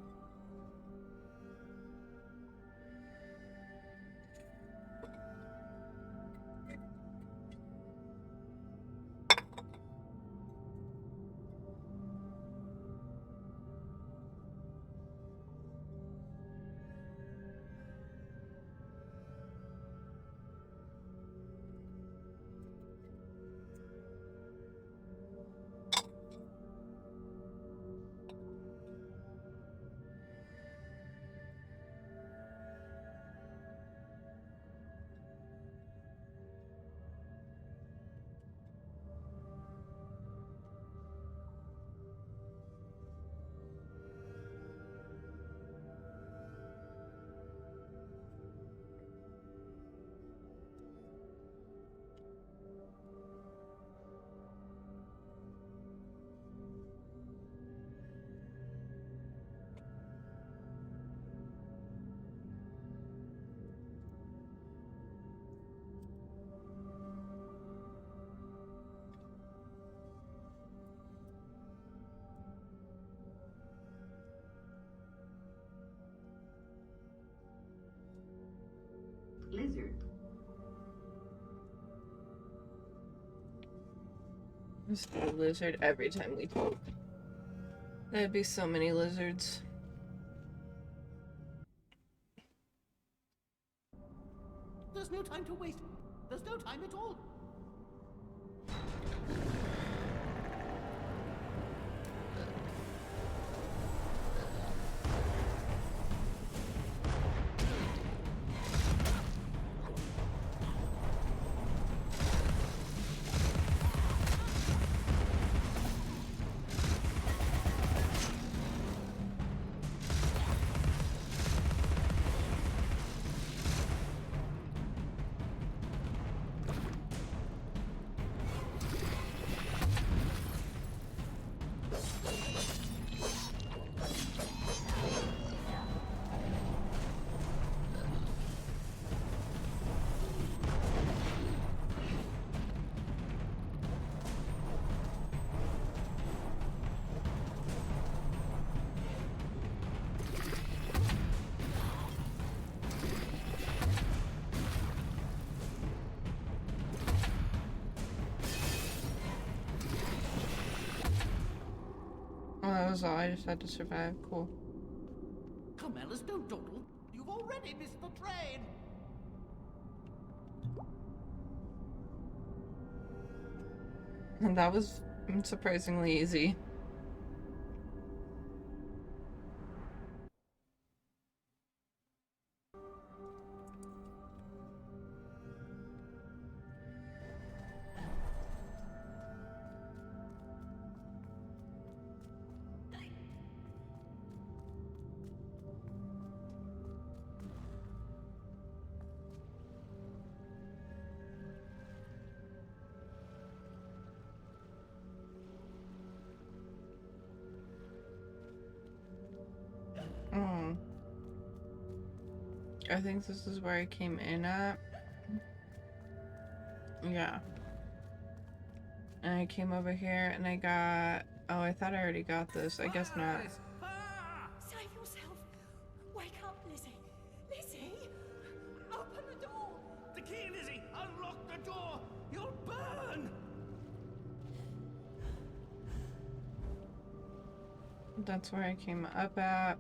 Speaker 15: Lizard.
Speaker 1: Just a lizard every time we talk. There'd be so many lizards.
Speaker 16: There's no time to waste. There's no time at all.
Speaker 1: Oh, that was all. I just had to survive. Cool.
Speaker 16: Come, Alice, don't dawdle. You've already missed the train.
Speaker 1: And that was surprisingly easy. I think this is where I came in at. Yeah. And I came over here and I got... Oh, I thought I already got this. I guess not.
Speaker 17: Save yourself. Wake up, Lizzie. Lizzie! Open the door!
Speaker 16: The key, Lizzie! Unlock the door! You'll burn!
Speaker 1: That's where I came up at.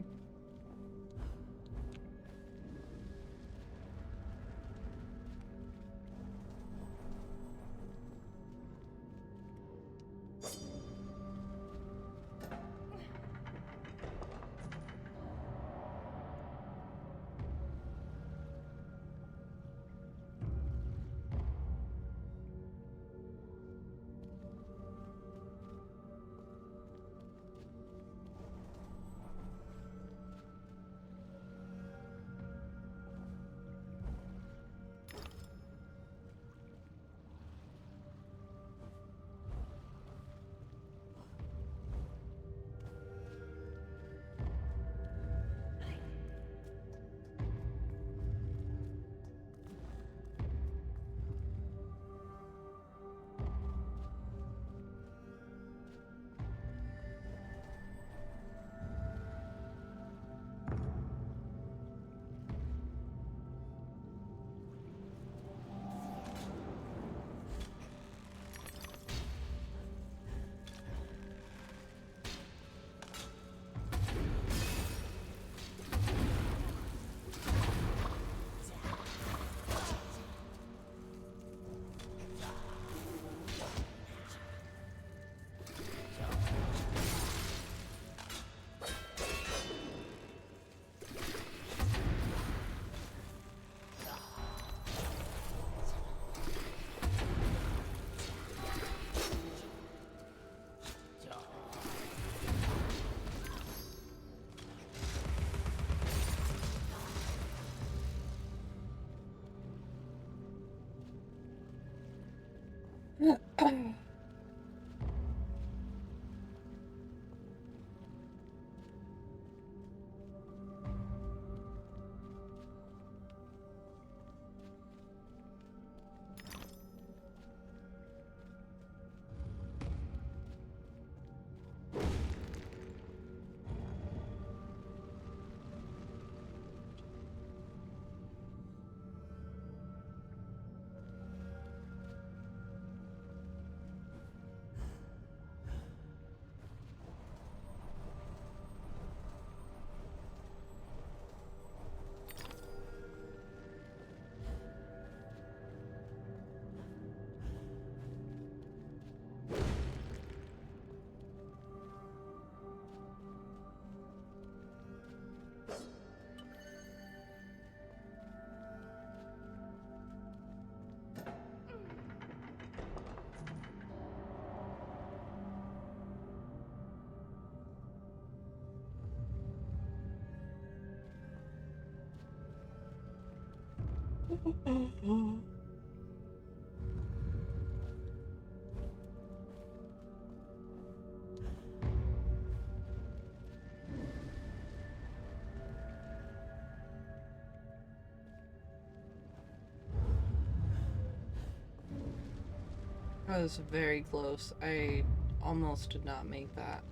Speaker 1: That was very close. I almost did not make that.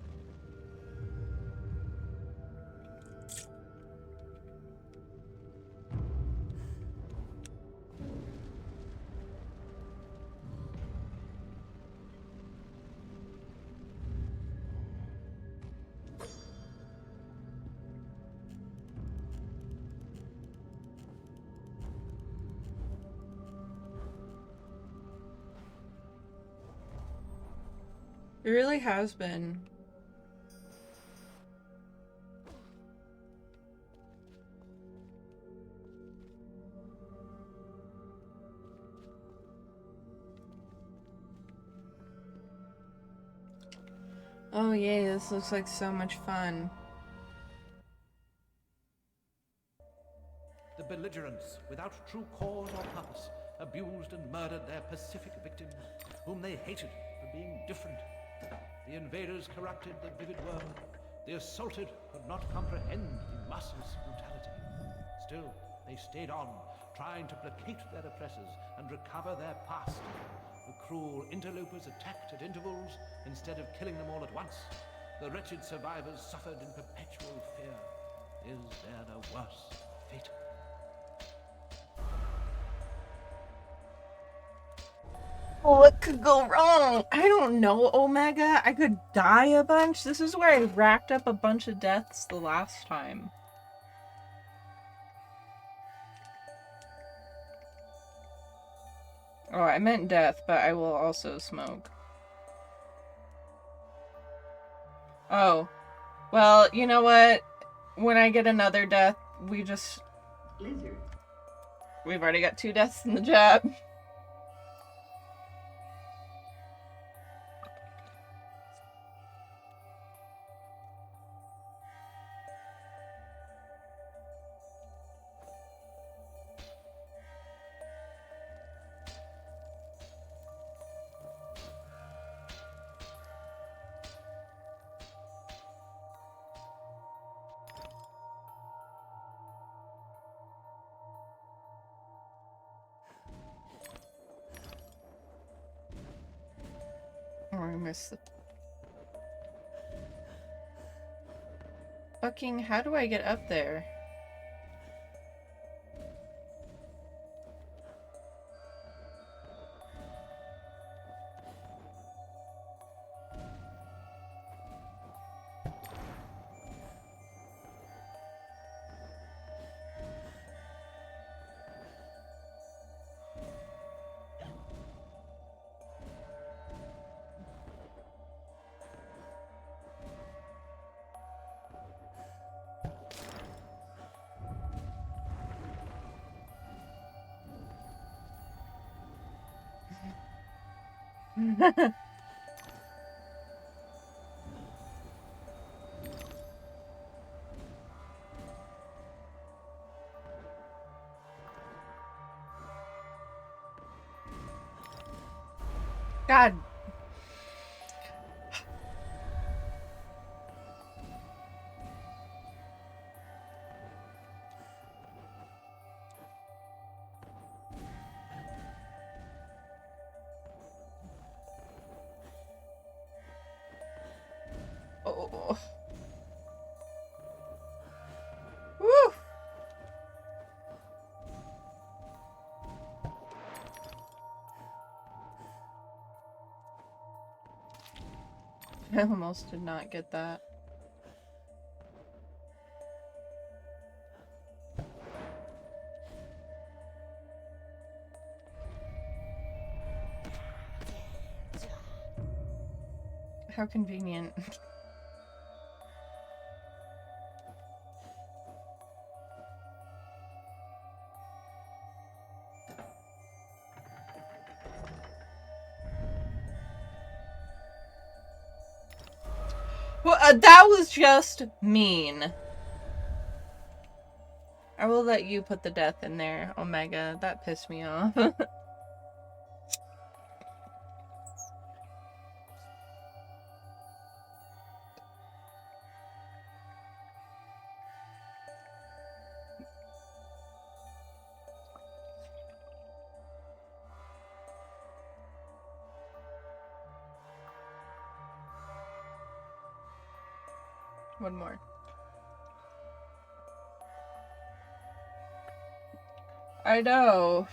Speaker 1: It really has been. Oh yay, this looks like so much fun.
Speaker 16: The belligerents, without true cause or purpose, abused and murdered their pacific victims, whom they hated for being different. The invaders corrupted the vivid world. The assaulted could not comprehend the masses' brutality. Still, They stayed on, trying to placate their oppressors and recover their past. The cruel interlopers attacked at intervals instead of killing them all at once. The wretched survivors suffered in perpetual fear. Is there a worse fate?
Speaker 1: What could go wrong? I don't know, Omega. I could die a bunch. This is where I racked up a bunch of deaths the last time. Oh, I meant death, but I will also smoke. Oh. Well, you know what? When I get another death, we just...
Speaker 15: Lizard.
Speaker 1: We've already got 2 deaths in the chat. Oh, I missed the... Fucking, how do I get up there? God. Oh. Woo! I almost did not get that. How convenient. Well, that was just mean. I will let you put the death in there, Omega. That pissed me off. One more. I know.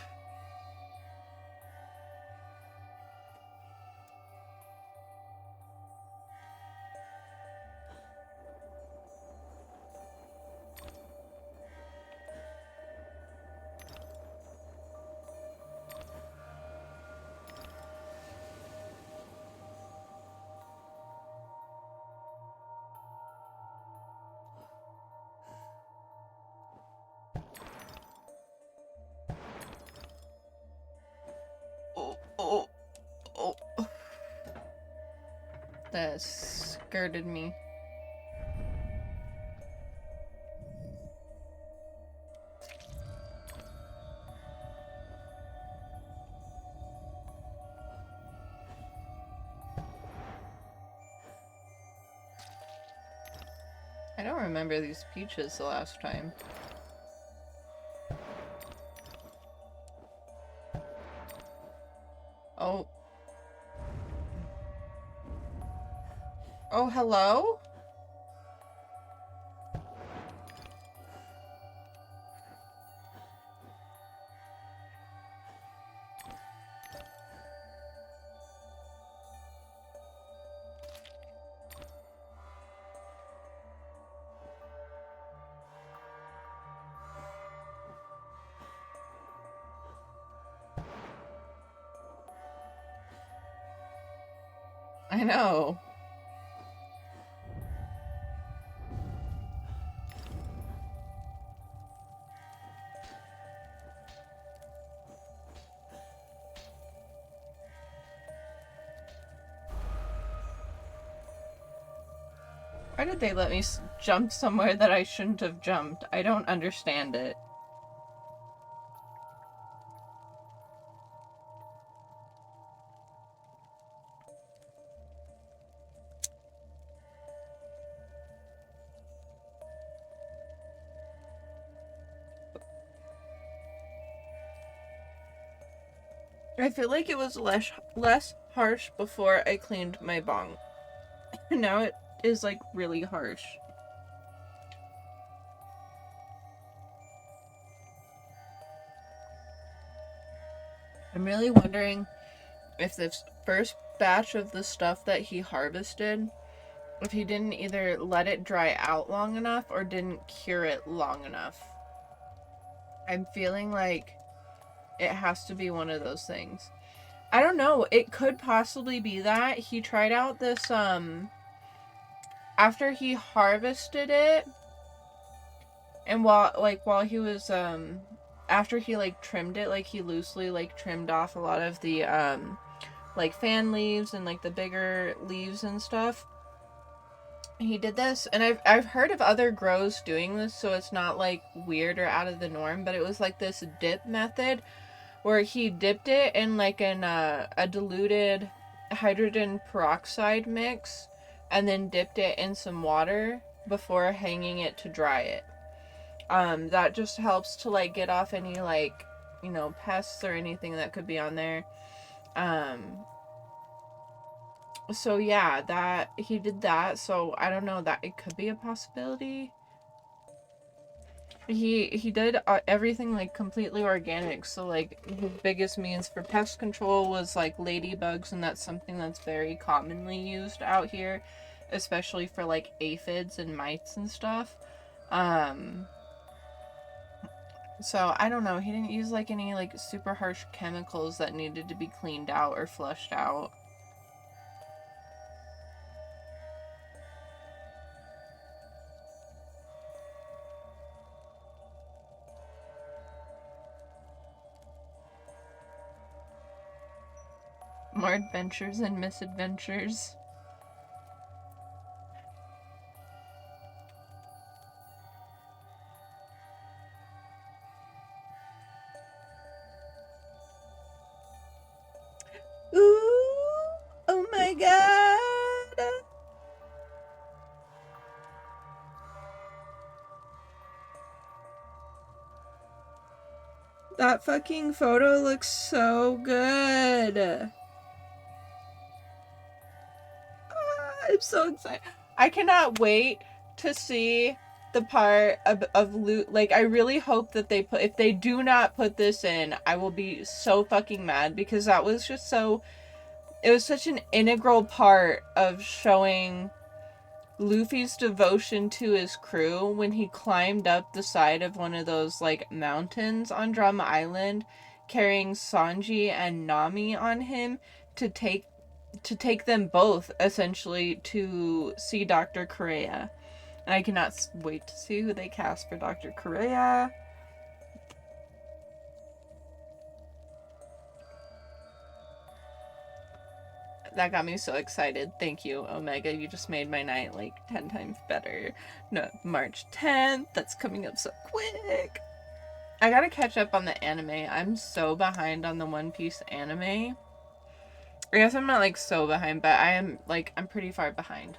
Speaker 1: Oh. That skirted me. I don't remember these peaches the last time. Oh. Oh, hello? I know. Why did they let me jump somewhere that I shouldn't have jumped? I don't understand it. I feel like it was less harsh before I cleaned my bong. Now it is like really harsh. I'm really wondering if this first batch of the stuff that he harvested, if he didn't either let it dry out long enough or didn't cure it long enough. I'm feeling like it has to be one of those things. I don't know. It could possibly be that he tried out this, after he harvested it, and while he was, after he, like, trimmed it, like, he loosely, like, trimmed off a lot of the, like, fan leaves and, like, the bigger leaves and stuff. He did this, and I've heard of other grows doing this, so it's not, like, weird or out of the norm, but it was, like, this dip method where he dipped it in like a diluted hydrogen peroxide mix and then dipped it in some water before hanging it to dry it. That just helps to like get off any like, you know, pests or anything that could be on there. So yeah, that he did that, so I don't know, that it could be a possibility. He did everything like completely organic, so like his biggest means for pest control was like ladybugs, and that's something that's very commonly used out here, especially for like aphids and mites and stuff. So I don't know, he didn't use like any like super harsh chemicals that needed to be cleaned out or flushed out. More adventures and misadventures. Ooh! Oh my god! That fucking photo looks so good! I'm so excited. I cannot wait to see the part of loot. Like, I really hope that they put, if they do not put this in, I will be so fucking mad, because that was just so, it was such an integral part of showing Luffy's devotion to his crew when he climbed up the side of one of those, like, mountains on Drama Island, carrying Sanji and Nami on him to take them both, essentially, to see Dr. Correa. And I cannot wait to see who they cast for Dr. Correa. That got me so excited. Thank you, Omega. You just made my night, like, 10 times better. No, March 10th. That's coming up so quick. I gotta catch up on the anime. I'm so behind on the One Piece anime. I guess I'm not, like, so behind, but I am, like, I'm pretty far behind.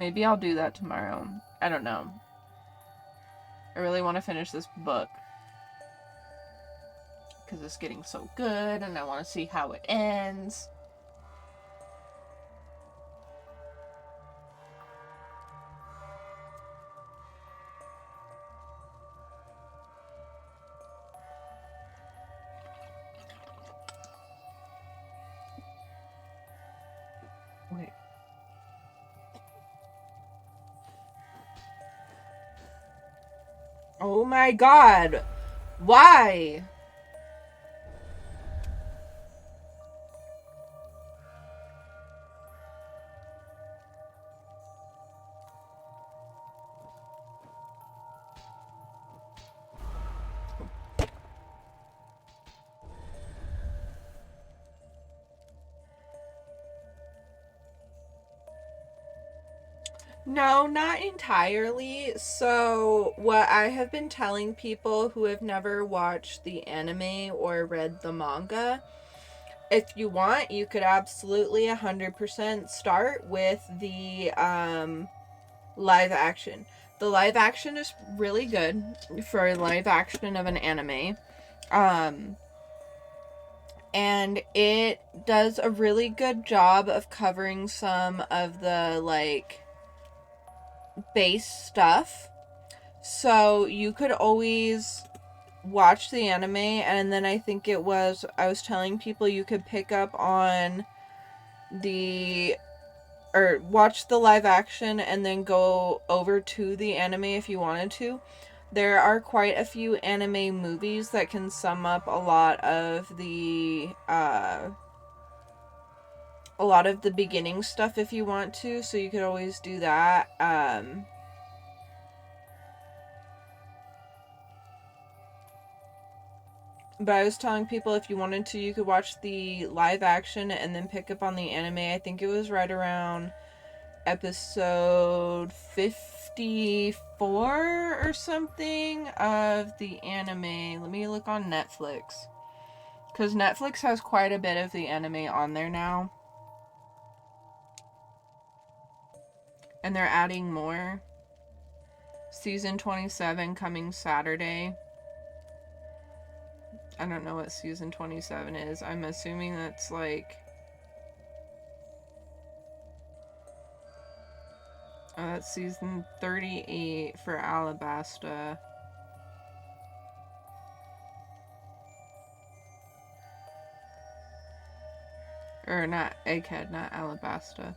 Speaker 1: Maybe I'll do that tomorrow. I don't know. I really want to finish this book. Because it's getting so good, and I want to see how it ends. Wait. Oh my god! Why? No, not entirely. So, what I have been telling people who have never watched the anime or read the manga, if you want, you could absolutely 100% start with the live action. The live action is really good for a live action of an anime. And it does a really good job of covering some of the, like, base stuff. So you could always watch the anime, and then I think I was telling people you could pick up on or watch the live action and then go over to the anime if you wanted to. There are quite a few anime movies that can sum up a lot of the beginning stuff if you want to, so you could always do that. But I was telling people if you wanted to, you could watch the live action and then pick up on the anime. I think it was right around episode 54 or something of the anime. Let me look on Netflix. Because Netflix has quite a bit of the anime on there now. And they're adding more. Season 27 coming Saturday. I don't know what season 27 is. I'm assuming that's like... Oh, that's season 38 for Alabasta. Or not Egghead, not Alabasta.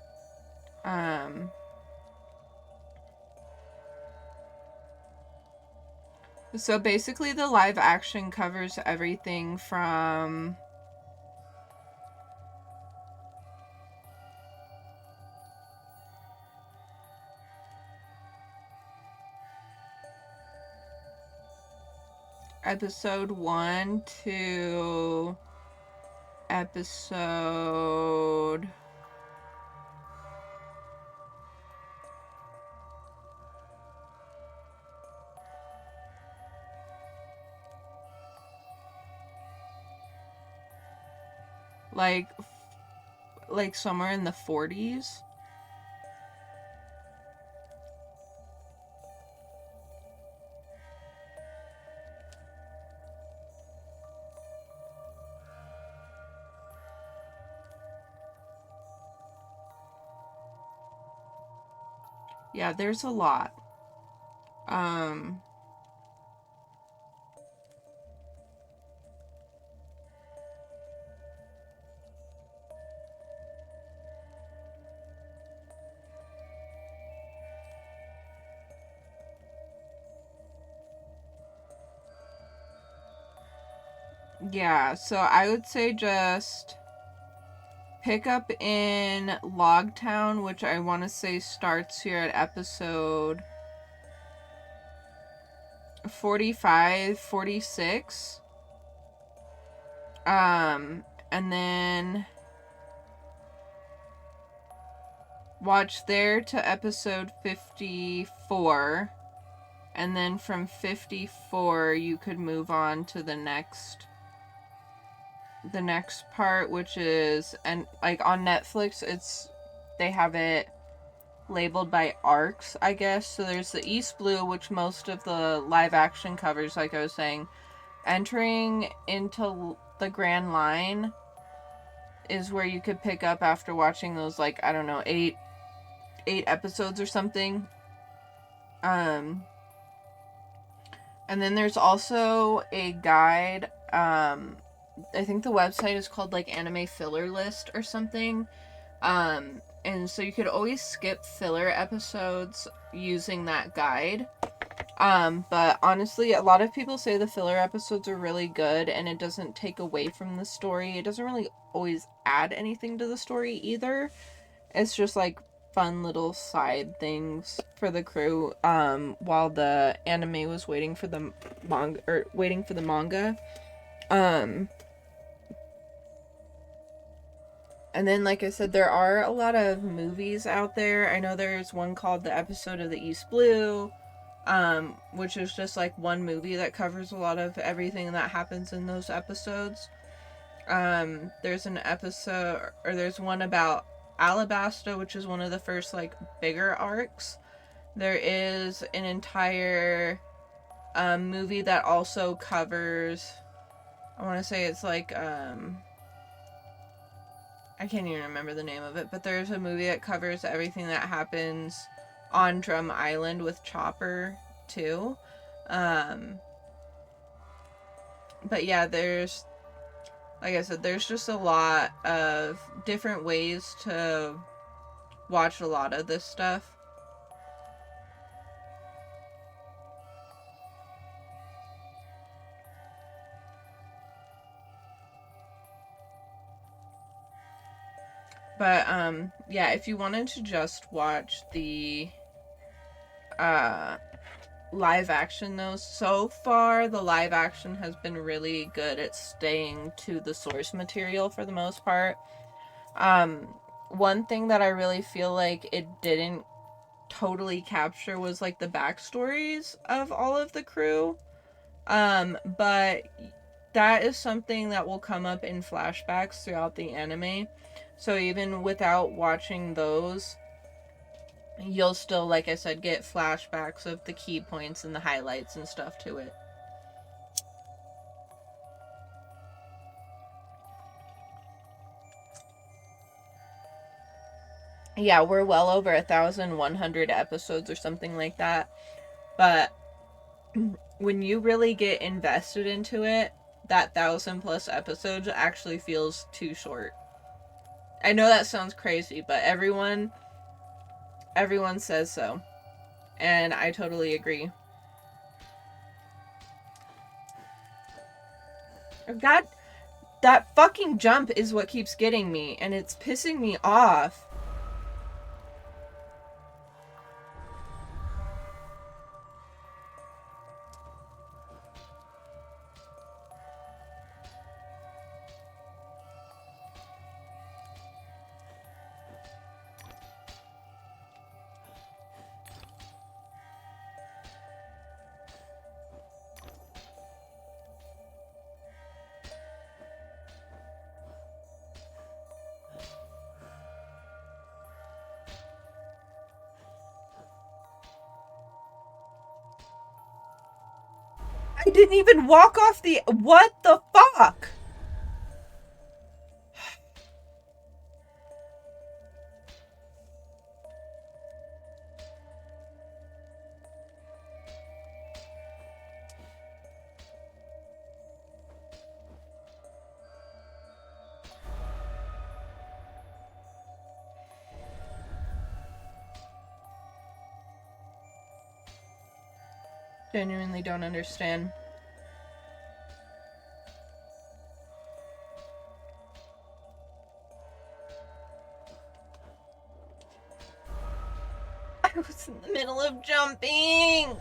Speaker 1: So basically the live action covers everything from episode 1 to episode like somewhere in the 40s. Yeah, there's a lot. Yeah, so I would say just pick up in Logtown, which I want to say starts here at episode 45, 46. And then watch there to episode 54. And then from 54, you could move on to the next part, which is, and like on Netflix, they have it labeled by arcs, I guess. So there's the East Blue, which most of the live action covers, like I was saying. Entering into the Grand Line is where you could pick up after watching those, like, I don't know, eight episodes or something. And then there's also a guide. I think the website is called like Anime Filler List or something. And so you could always skip filler episodes using that guide. But honestly, a lot of people say the filler episodes are really good and it doesn't take away from the story. It doesn't really always add anything to the story either. It's just like fun little side things for the crew while the anime was waiting for the manga. And then, like I said, there are a lot of movies out there. I know there's one called The Episode of the East Blue, which is just like one movie that covers a lot of everything that happens in those episodes. There's an episode, or there's one about Alabasta, which is one of the first like bigger arcs. There is an entire movie that also covers, I want to say it's like I can't even remember the name of it, but there's a movie that covers everything that happens on Drum Island with Chopper too. But yeah, there's, like I said, there's just a lot of different ways to watch a lot of this stuff. But yeah, if you wanted to just watch the live action though, so far the live action has been really good at staying to the source material for the most part. One thing that I really feel like it didn't totally capture was like the backstories of all of the crew. But that is something that will come up in flashbacks throughout the anime. So even without watching those, you'll still, like I said, get flashbacks of the key points and the highlights and stuff to it. Yeah, we're well over 1,100 episodes or something like that. But when you really get invested into it, that 1,000+ episodes actually feels too short. I know that sounds crazy, but everyone says so. And I totally agree. God, that fucking jump is what keeps getting me, and it's pissing me off. I didn't even walk off the... What the fuck? Genuinely don't understand. I was in the middle of jumping!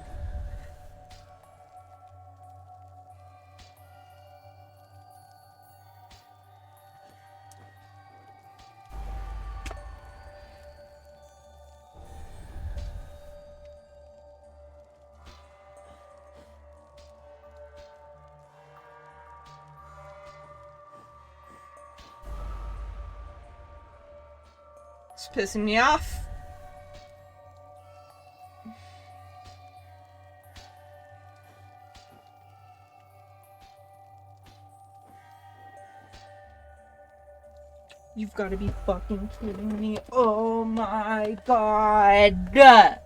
Speaker 1: It's pissing me off. gotta be fucking kidding me. Oh my god. I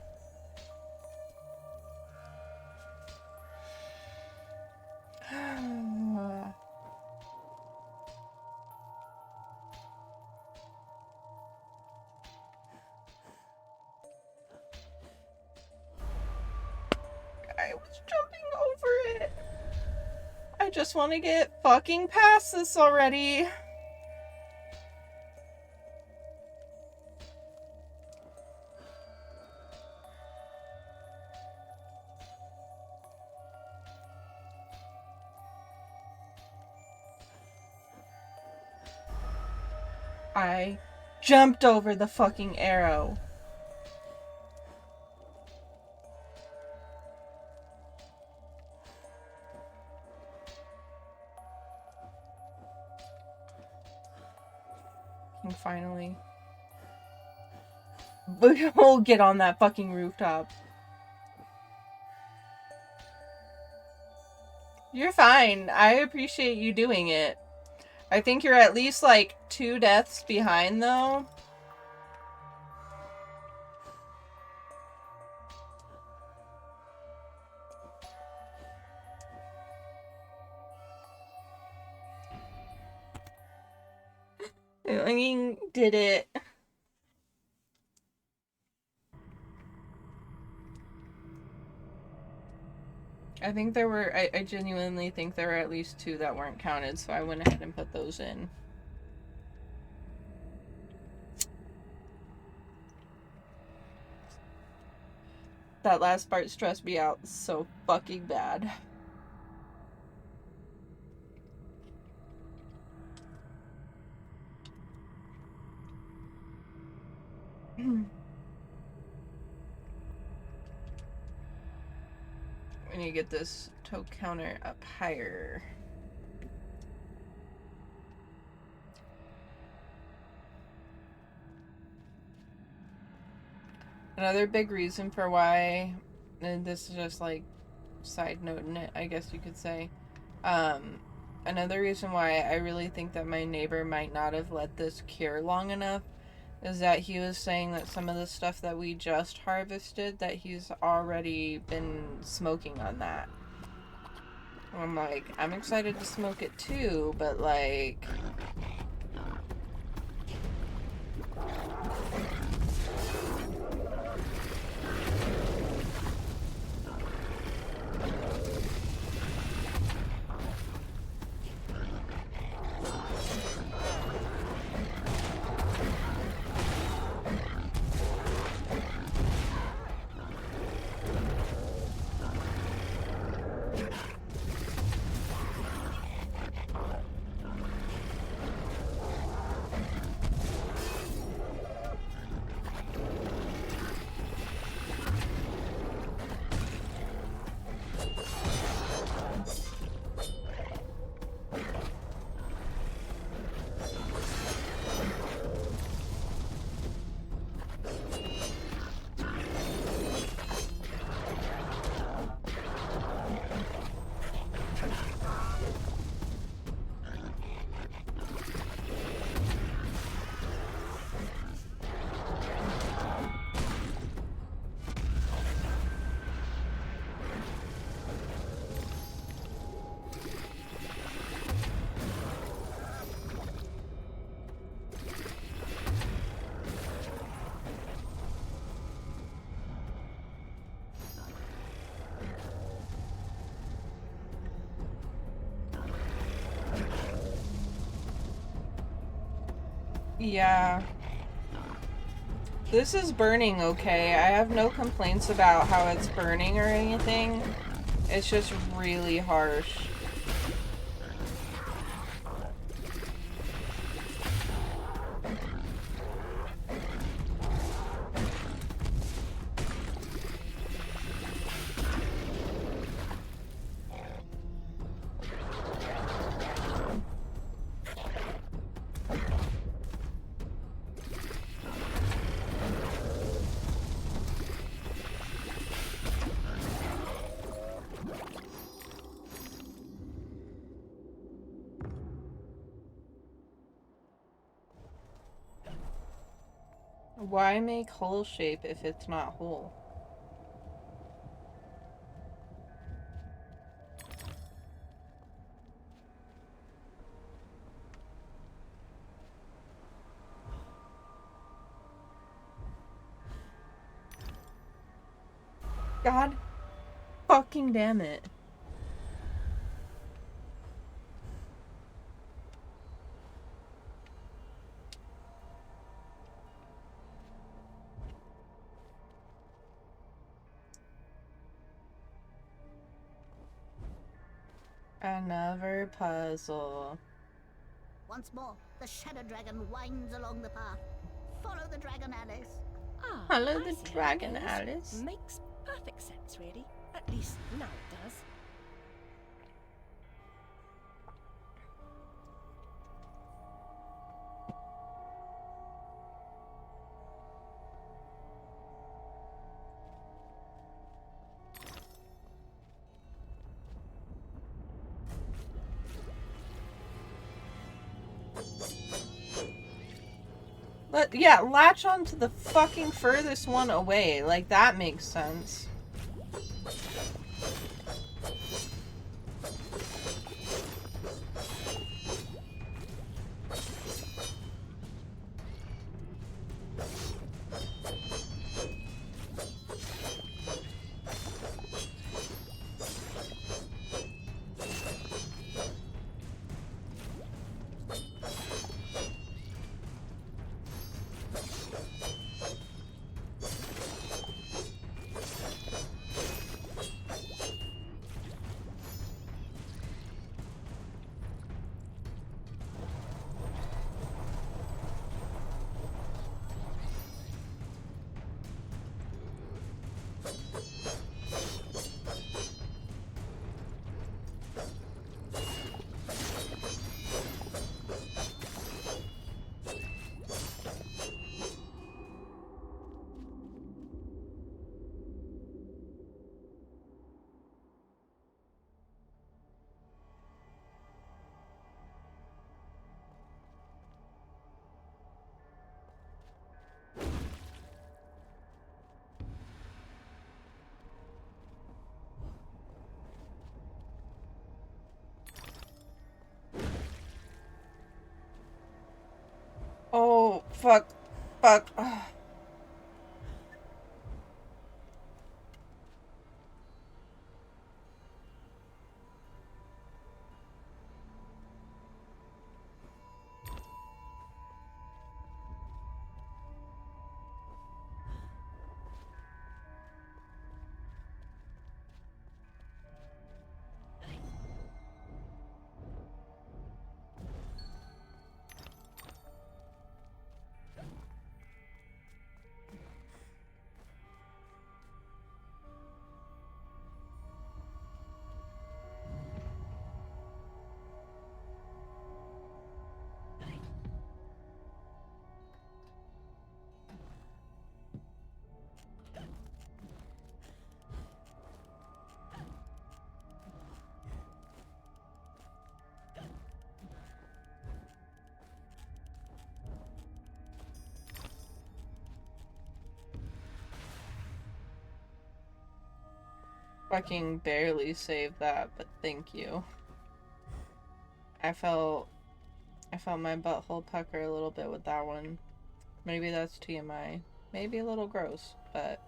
Speaker 1: was jumping over it. I just want to get fucking past this already. I jumped over the fucking arrow. And finally, we'll get on that fucking rooftop. You're fine. I appreciate you doing it. I think you're at least like 2 deaths behind though. I mean, did it. I think there were, I genuinely think there were at least 2 that weren't counted, so I went ahead and put those in. That last part stressed me out so fucking bad. We need to get this toke counter up higher. Another big reason for why, and this is just like side noting it, I guess you could say. Another reason why I really think that my neighbor might not have let this cure long enough is that he was saying that some of the stuff that we just harvested, that he's already been smoking on that. I'm like, I'm excited to smoke it too, but like... Yeah. This is burning okay. I have no complaints about how it's burning or anything. It's just really harsh. Why make hull shape if it's not whole? God fucking damn it. Another puzzle.
Speaker 18: Once more, the shadow dragon winds along the path. Follow the dragon, Alice.
Speaker 17: Ah,
Speaker 1: Follow
Speaker 17: I
Speaker 1: the
Speaker 17: see how it
Speaker 1: dragon,
Speaker 17: goes.
Speaker 1: Alice.
Speaker 17: Makes perfect sense, really. At least now it does.
Speaker 1: Yeah, latch on to the fucking furthest one away. Like, that makes sense. Oh, fuck. Fuck. Ugh. Fucking barely saved that, but thank you. I felt my butthole pucker a little bit with that one. Maybe that's TMI. Maybe a little gross, but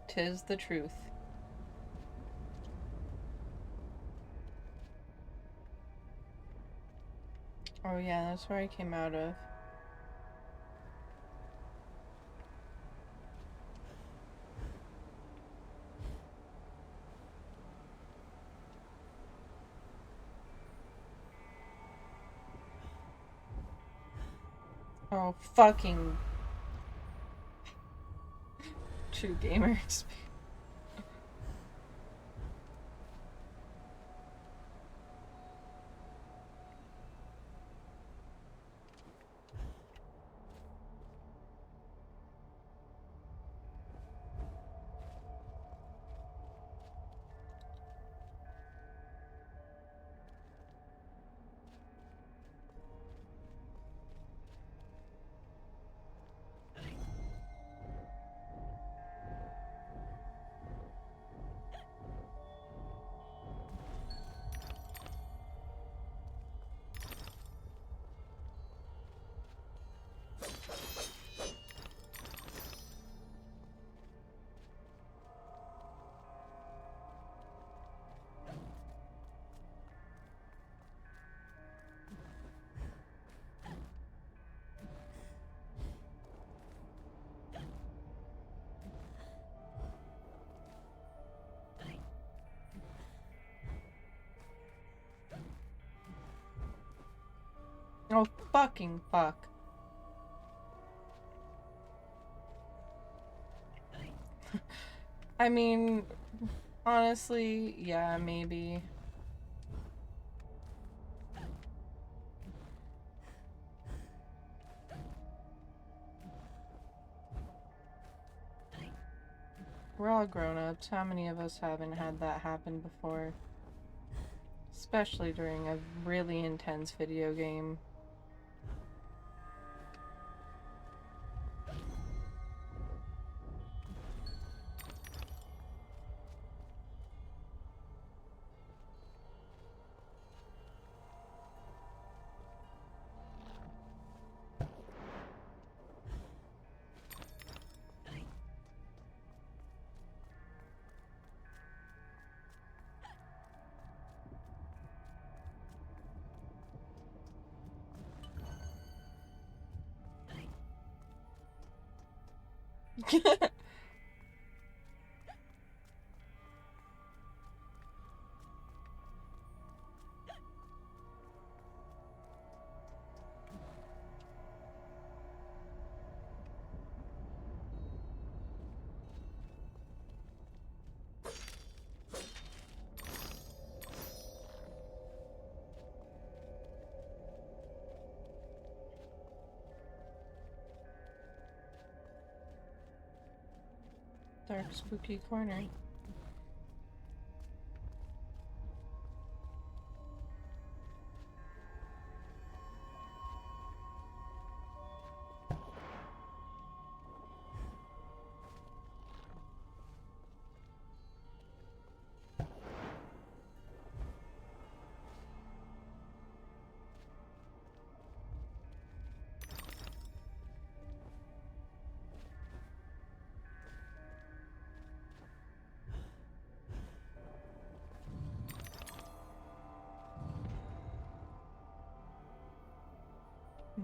Speaker 1: 'tis the truth. Oh yeah, that's where I came out of. Oh, fucking true gamer experience. fucking fuck. I mean, honestly, yeah, maybe. We're all grown-ups. How many of us haven't had that happen before? Especially during a really intense video game. Dark spooky corner.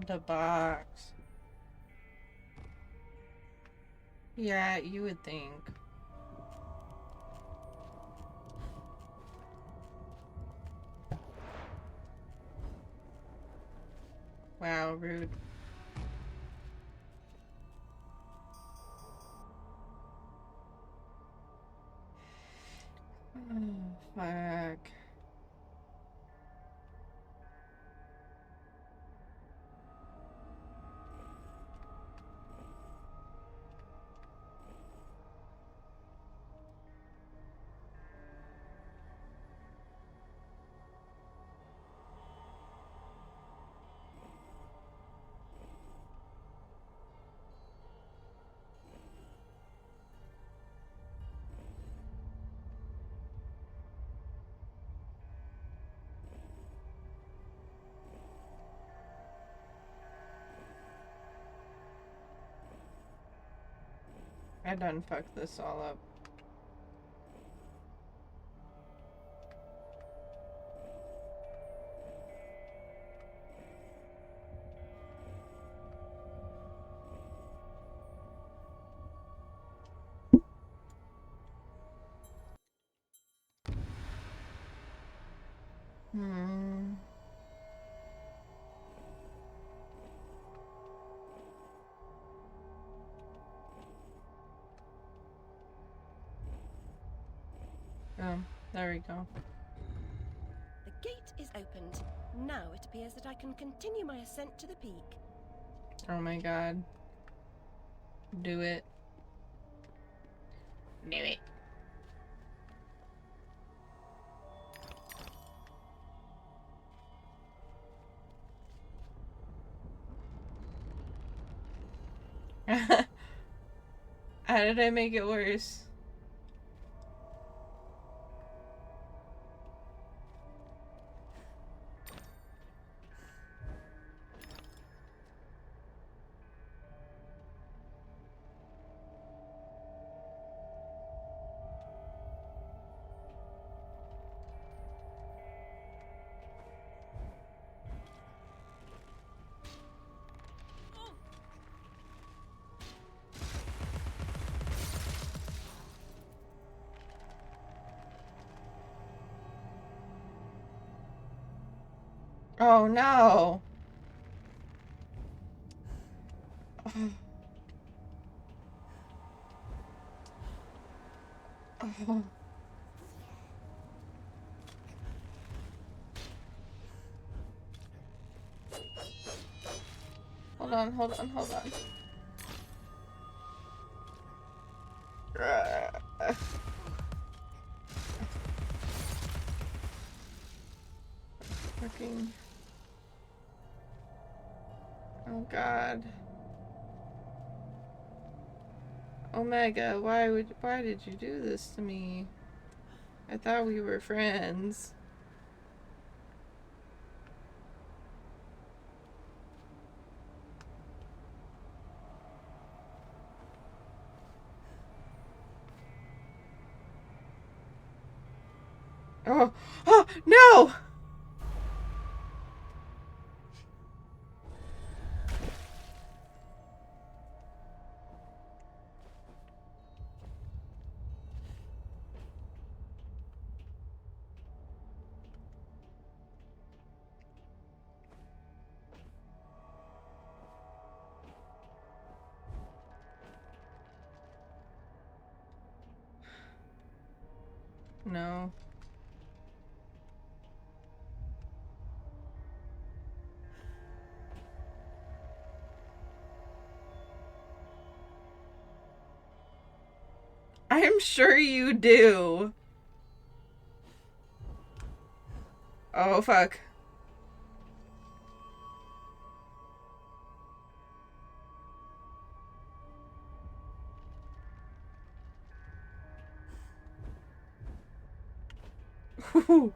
Speaker 1: The box. Yeah, you would think. Wow, rude. Oh, fuck. I done fucked this all up. Hmm. Oh, there we go.
Speaker 17: The gate is opened. Now it appears that I can continue my ascent to the peak.
Speaker 1: Oh my god. Do it. Do it. How did I make it worse? Oh no! Oh. Hold on, hold on, hold on. Fucking. Oh god. Omega, why did you do this to me? I thought we were friends. Oh, oh, no! No. I'm sure you do. Oh, fuck. Ooh,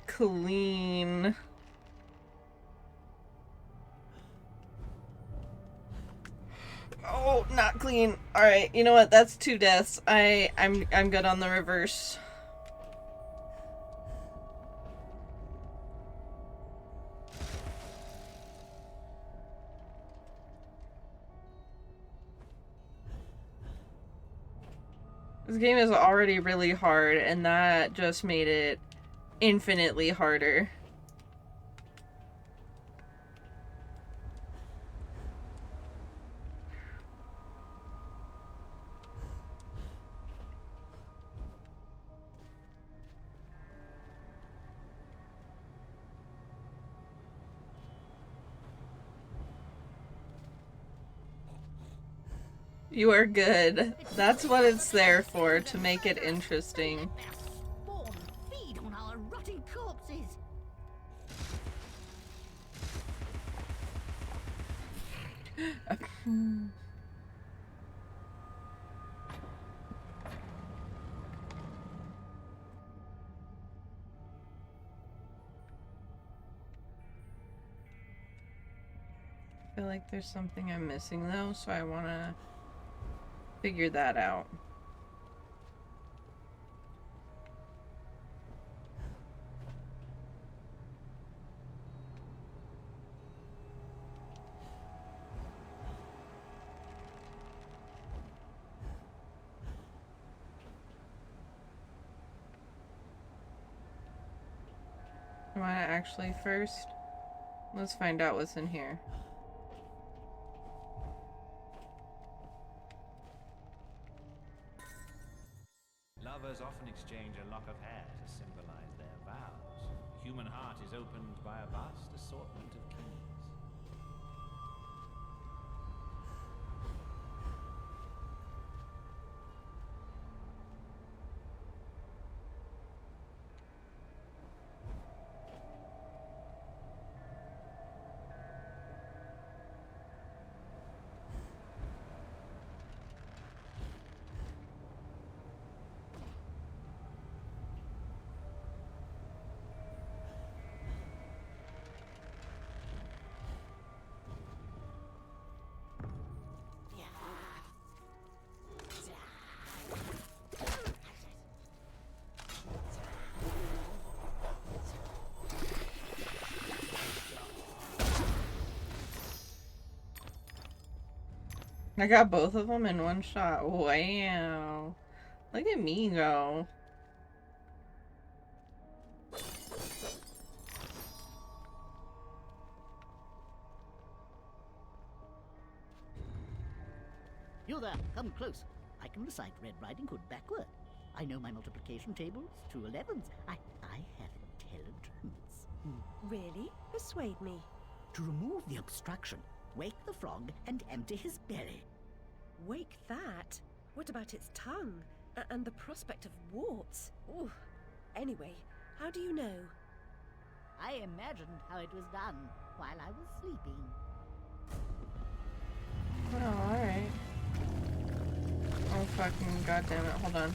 Speaker 1: clean. Oh, not clean. All right, you know what? That's 2 deaths. I'm good on the reverse. This game is already really hard, and that just made it infinitely harder. You are good. That's what it's there for, to make it interesting.
Speaker 18: Spawn feed on our rotting corpses.
Speaker 1: I feel like there's something I'm missing though, so I want to figure that out. You want to actually first? Let's find out what's in here.
Speaker 16: Lovers often exchange a lock of hair to symbolize their vows. The human heart is opened by a vast assortment of keys.
Speaker 1: I got both of them in one shot. Wow. Look at me go.
Speaker 18: You there, come close. I can recite Red Riding Hood backward. I know my multiplication tables, 2 11s. I have intelligence.
Speaker 17: Really? Persuade me.
Speaker 18: To remove the obstruction, wake the frog and empty his belly.
Speaker 17: Wake that? What about its tongue? And the prospect of warts? Ooh. Anyway, how do you know?
Speaker 18: I imagined how it was done while I was sleeping.
Speaker 1: Oh, alright. Oh, fucking goddamn it. Hold on.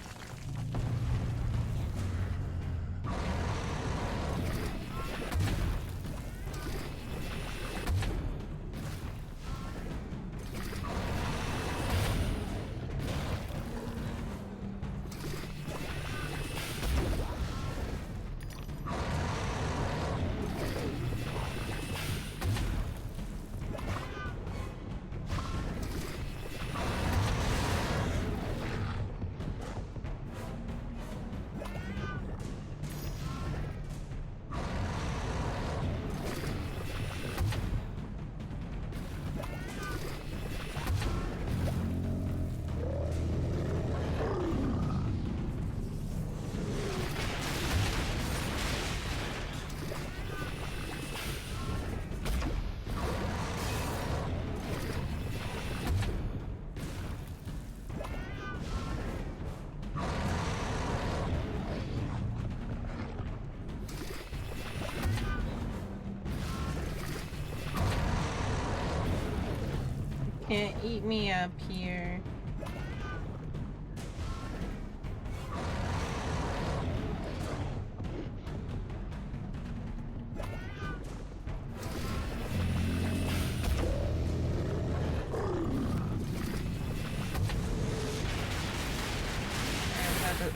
Speaker 1: Can't eat me up here.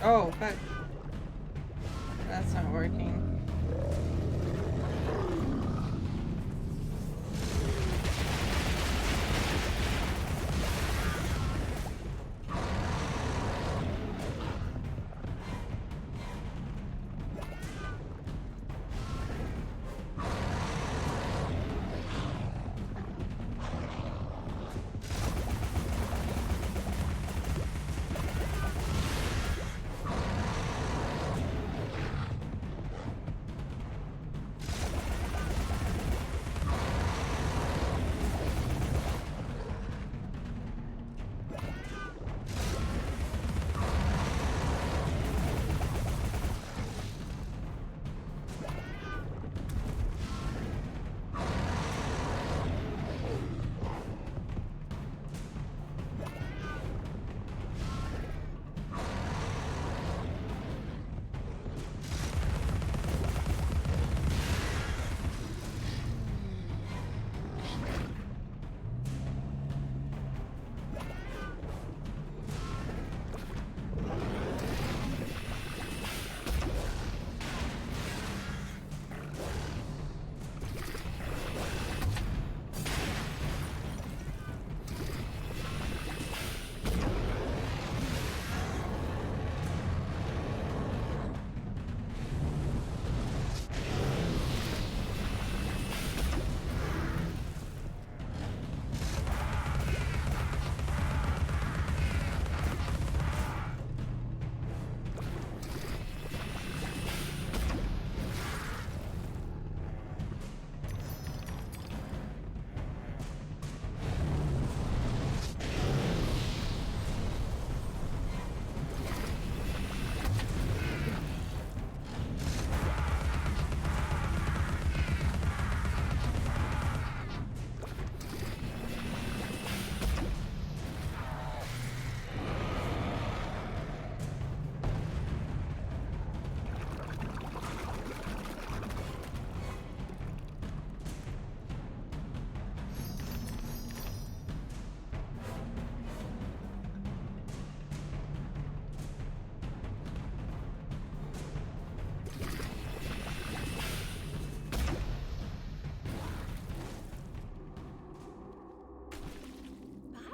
Speaker 1: Oh, fuck. That's not working.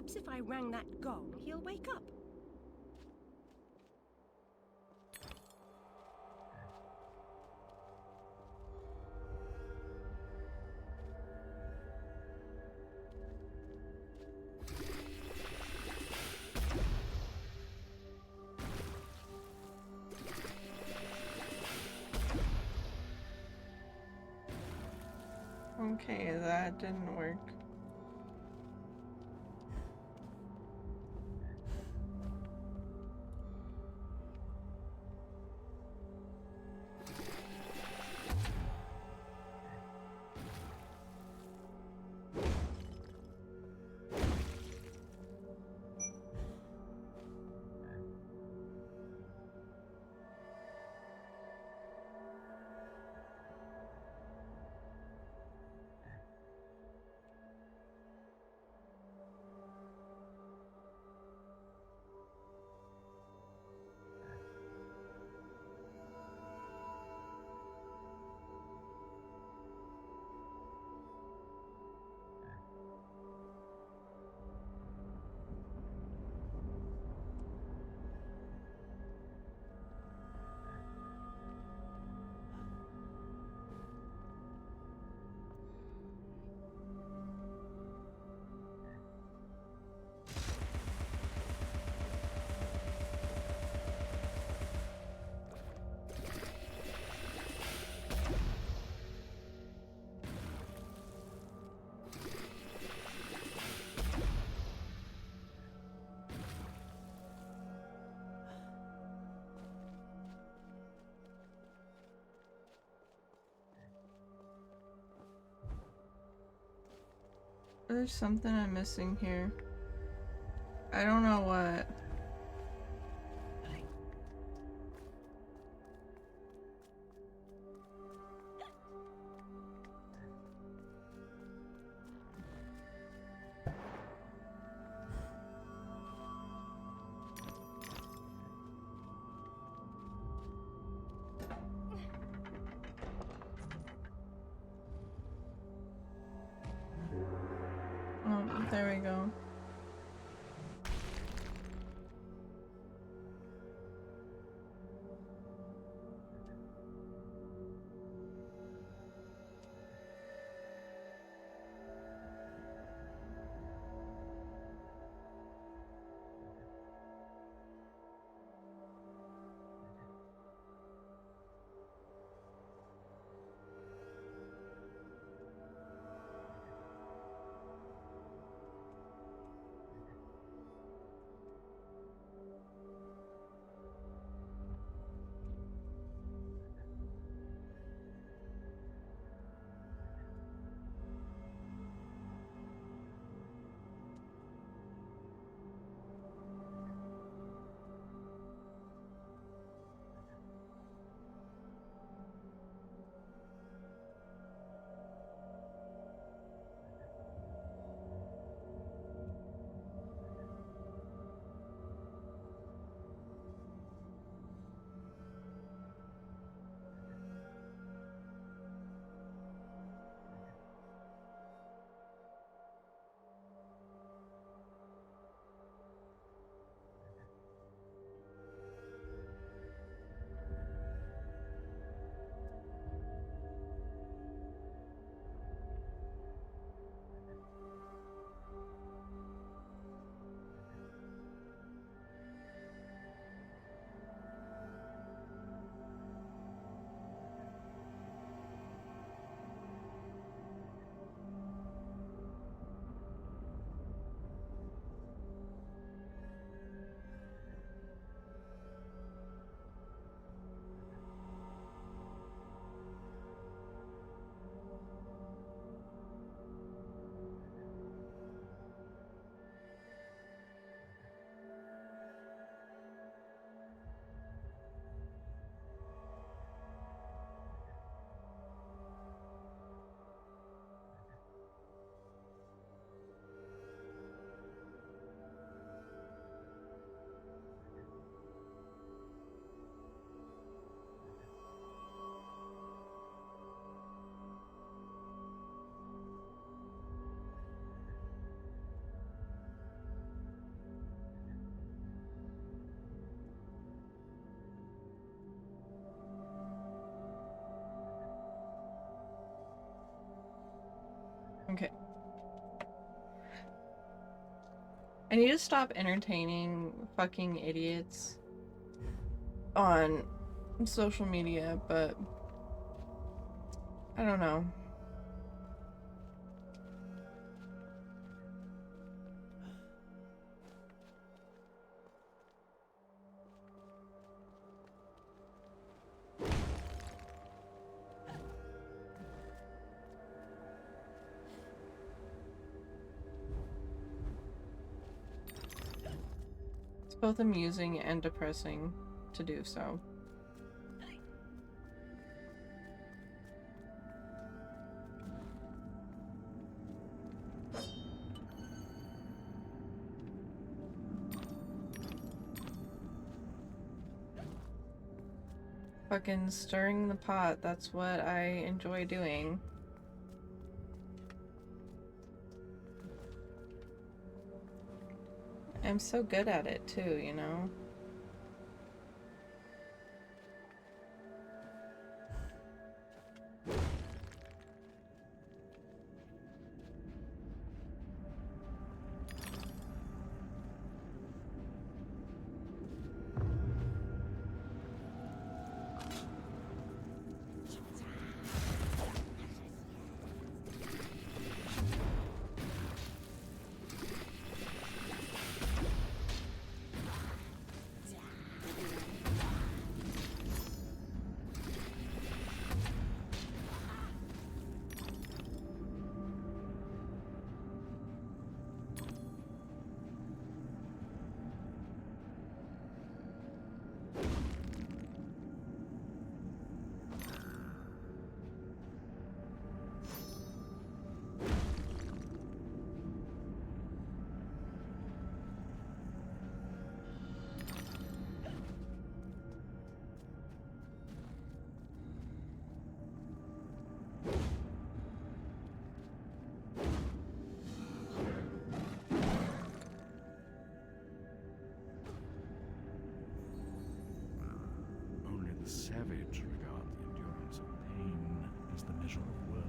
Speaker 17: Perhaps if I rang that gong, he'll wake up.
Speaker 1: Okay, that didn't work. There's something I'm missing here. I don't know what. Oh, there we go. Okay. I need to stop entertaining fucking idiots on social media, but I don't know. both amusing and depressing to do so. Fucking stirring the pot, that's what I enjoy doing. I'm so good at it too, you know?
Speaker 7: Only the savage regard the endurance of pain as the measure of worth.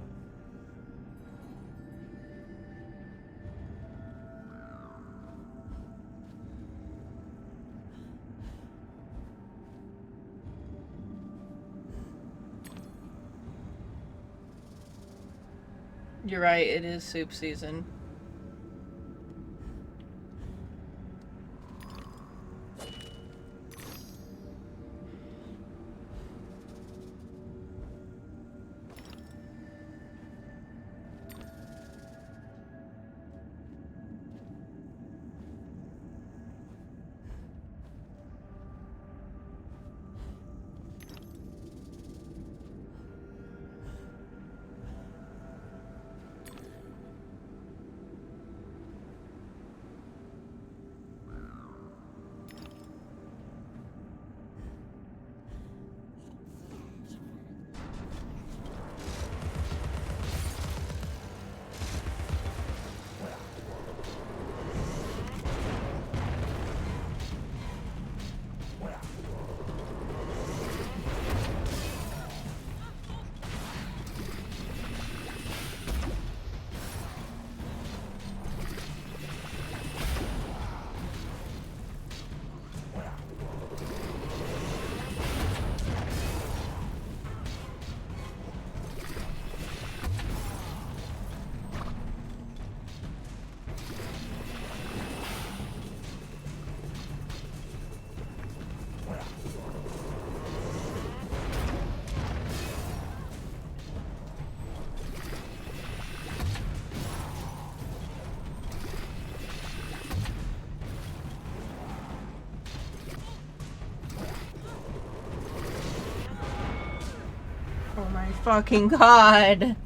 Speaker 1: You're right, it is soup season. Oh my fucking god.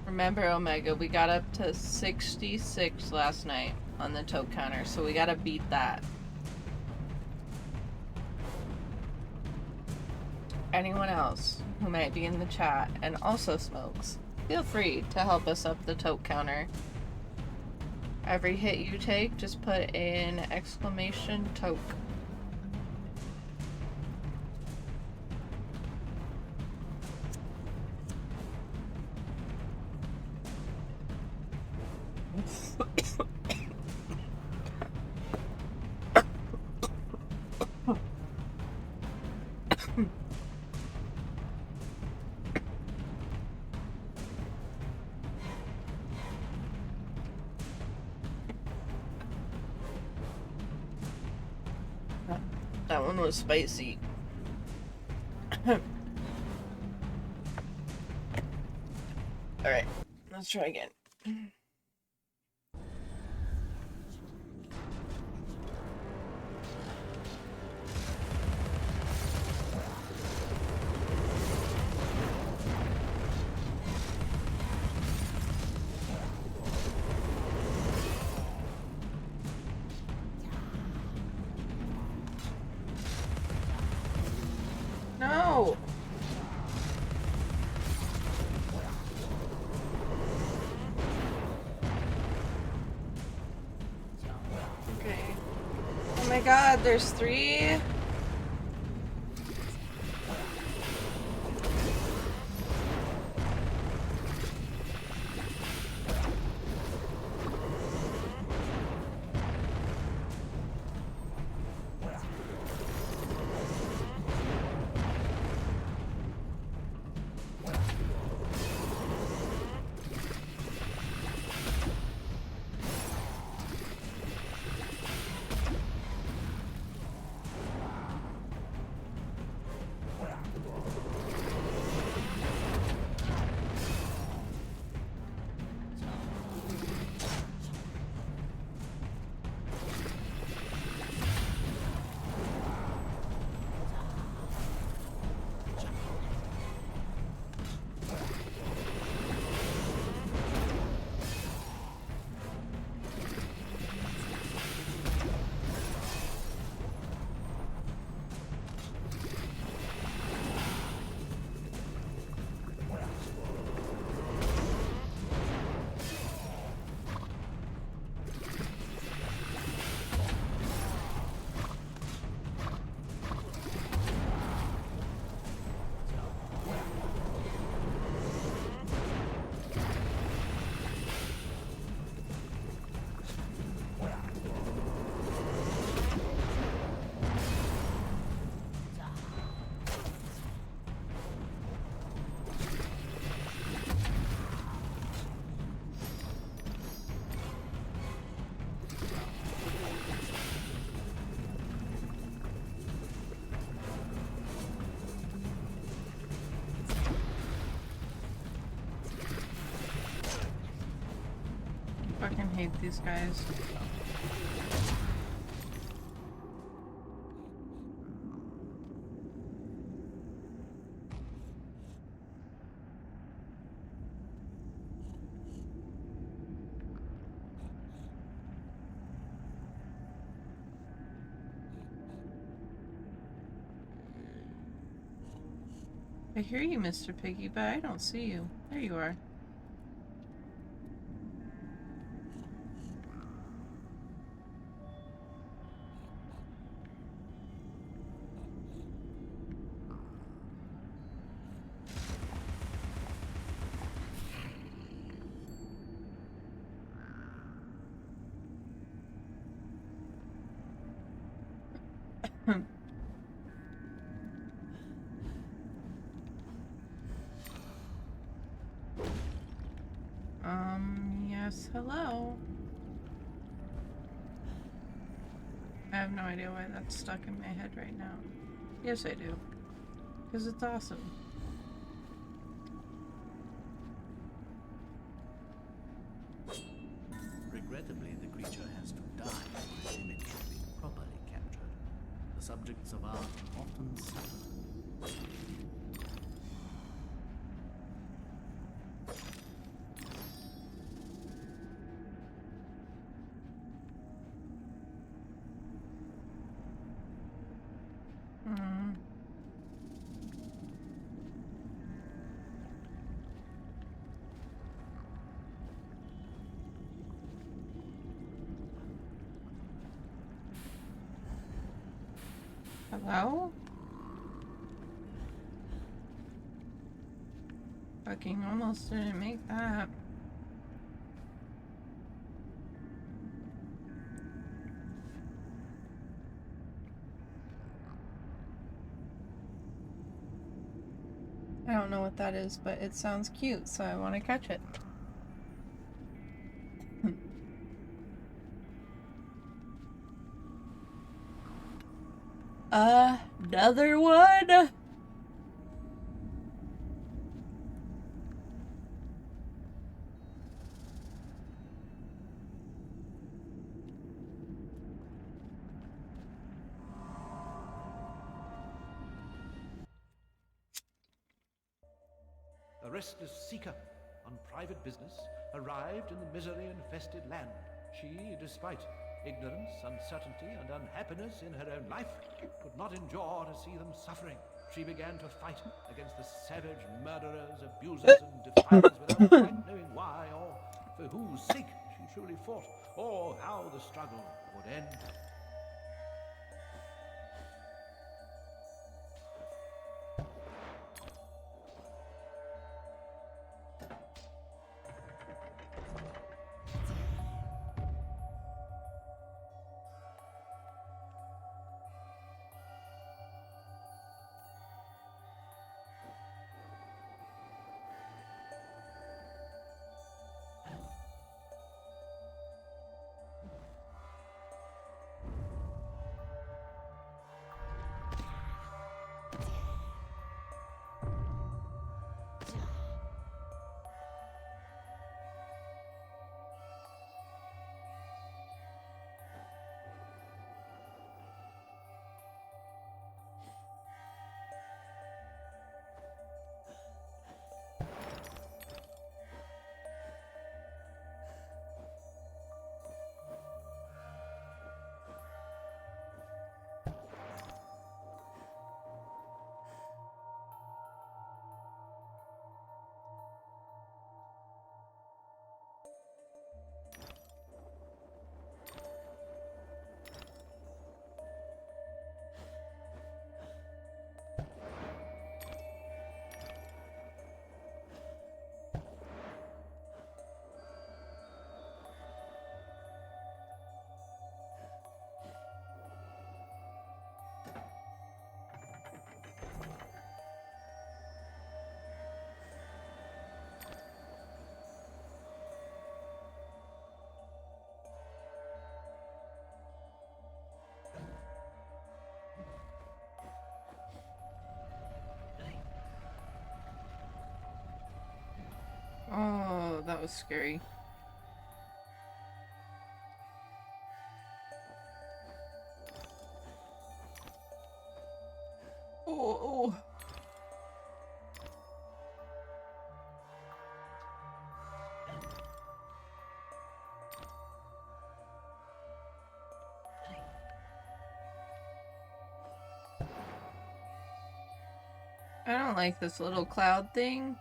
Speaker 1: Remember, Omega, we got up to 66 last night on the toke counter, so we gotta beat that. Anyone else? who might be in the chat and also smokes, feel free to help us up the toke counter. Every hit you take, just put in exclamation toke. That one was spicy. Alright, let's try again. No! Okay. Oh my god, there's 3? Fucking hate these guys. I hear you, Mr. Piggy, but I don't see you. There you are. Yes, hello. I have no idea why that's stuck in my head right now. Yes, I do. Because it's awesome.
Speaker 16: Regrettably, the creature has to die for its image to be properly captured. The subjects of art often suffer.
Speaker 1: Hello? Fucking almost didn't make that. I don't know what that is, but it sounds cute, so I want to catch it. Another one?
Speaker 16: A restless seeker on private business arrived in the misery-infested land. She, despite ignorance, uncertainty, and unhappiness in her own life, could not endure to see them suffering. She began to fight against the savage murderers, abusers, and defilers without quite knowing why or for whose sake she truly fought, or how the struggle would end.
Speaker 1: Oh, that was scary. Oh. I don't like this little cloud thing.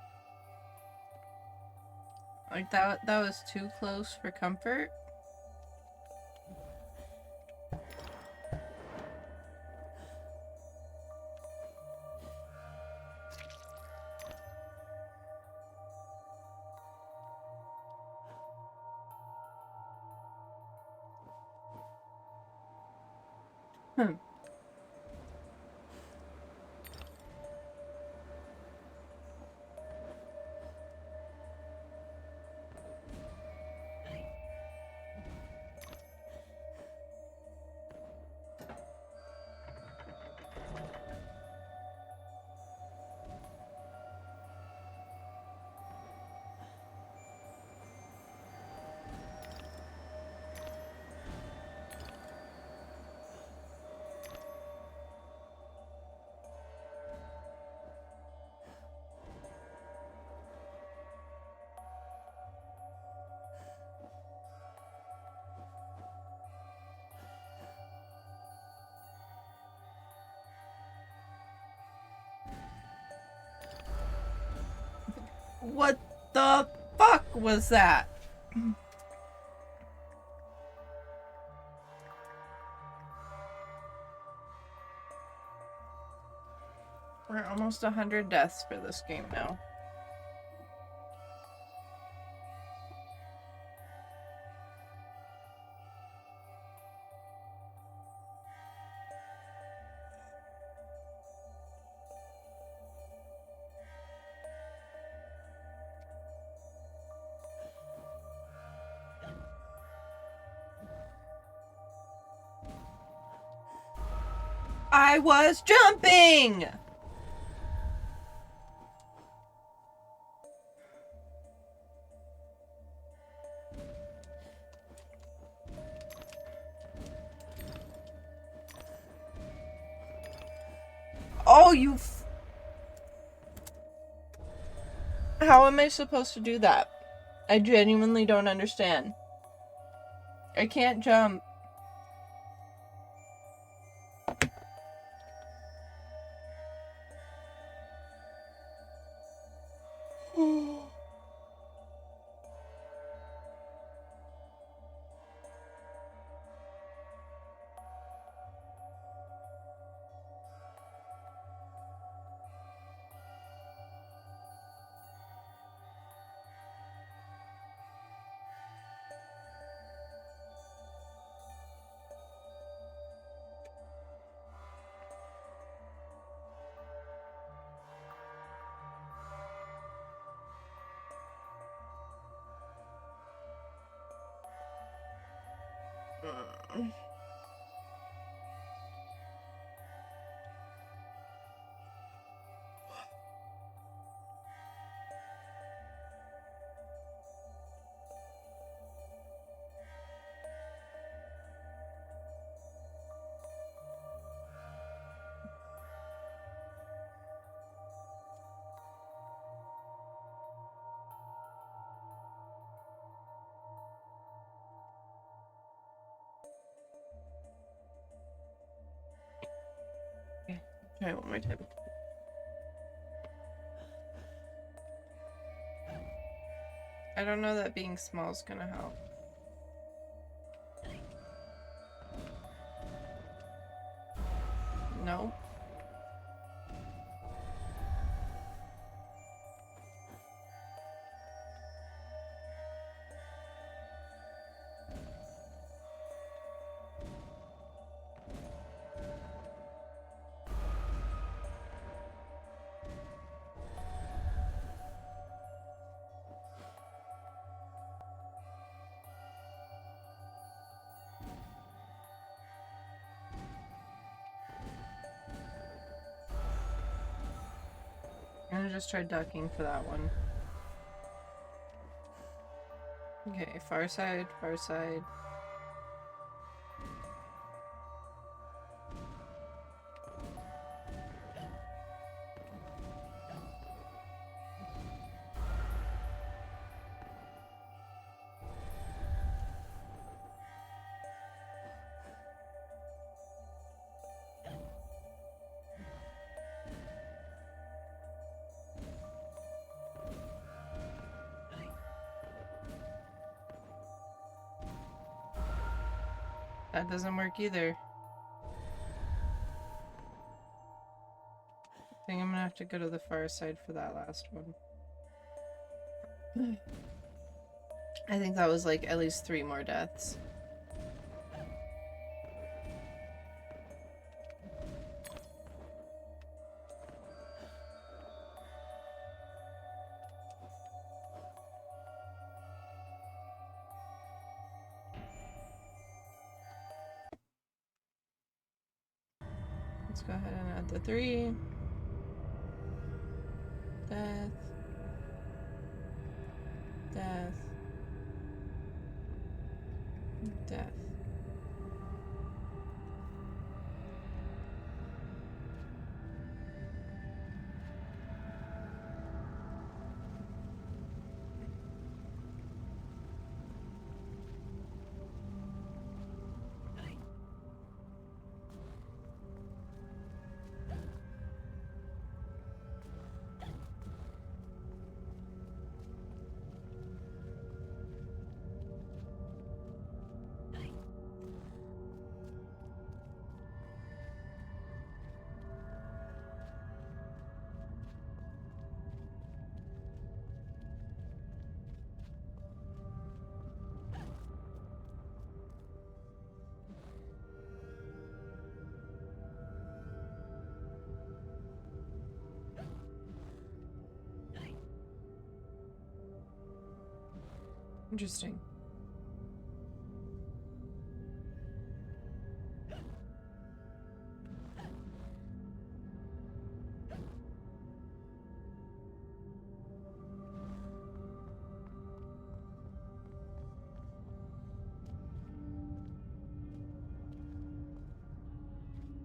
Speaker 1: Like that was too close for comfort. What the fuck was that? We're almost 100 deaths for this game now. I was jumping! Oh, you How am I supposed to do that? I genuinely don't understand. I can't jump. Okay, try it one more time. I don't know that being small is gonna help. No. I'm gonna just try ducking for that one. Okay, far side, far side. That doesn't work either. I think I'm gonna have to go to the far side for that last one. I think that was like at least 3 more deaths. Let's go ahead and add the 3. Death. Death. Death. Interesting.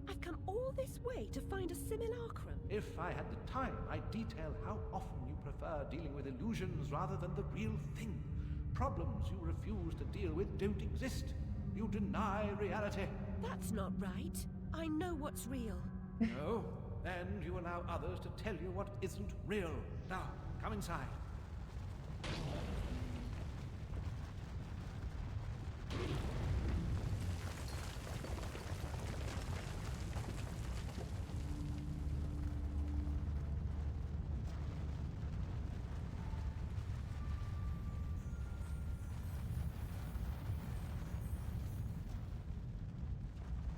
Speaker 17: I've come all this way to find a simulacrum.
Speaker 16: If I had the time, I'd detail how often you prefer dealing with illusions rather than the real thing. Problems you refuse to deal with don't exist. You deny reality.
Speaker 17: That's not right. I know what's real.
Speaker 16: No, and you allow others to tell you what isn't real. Now, come inside.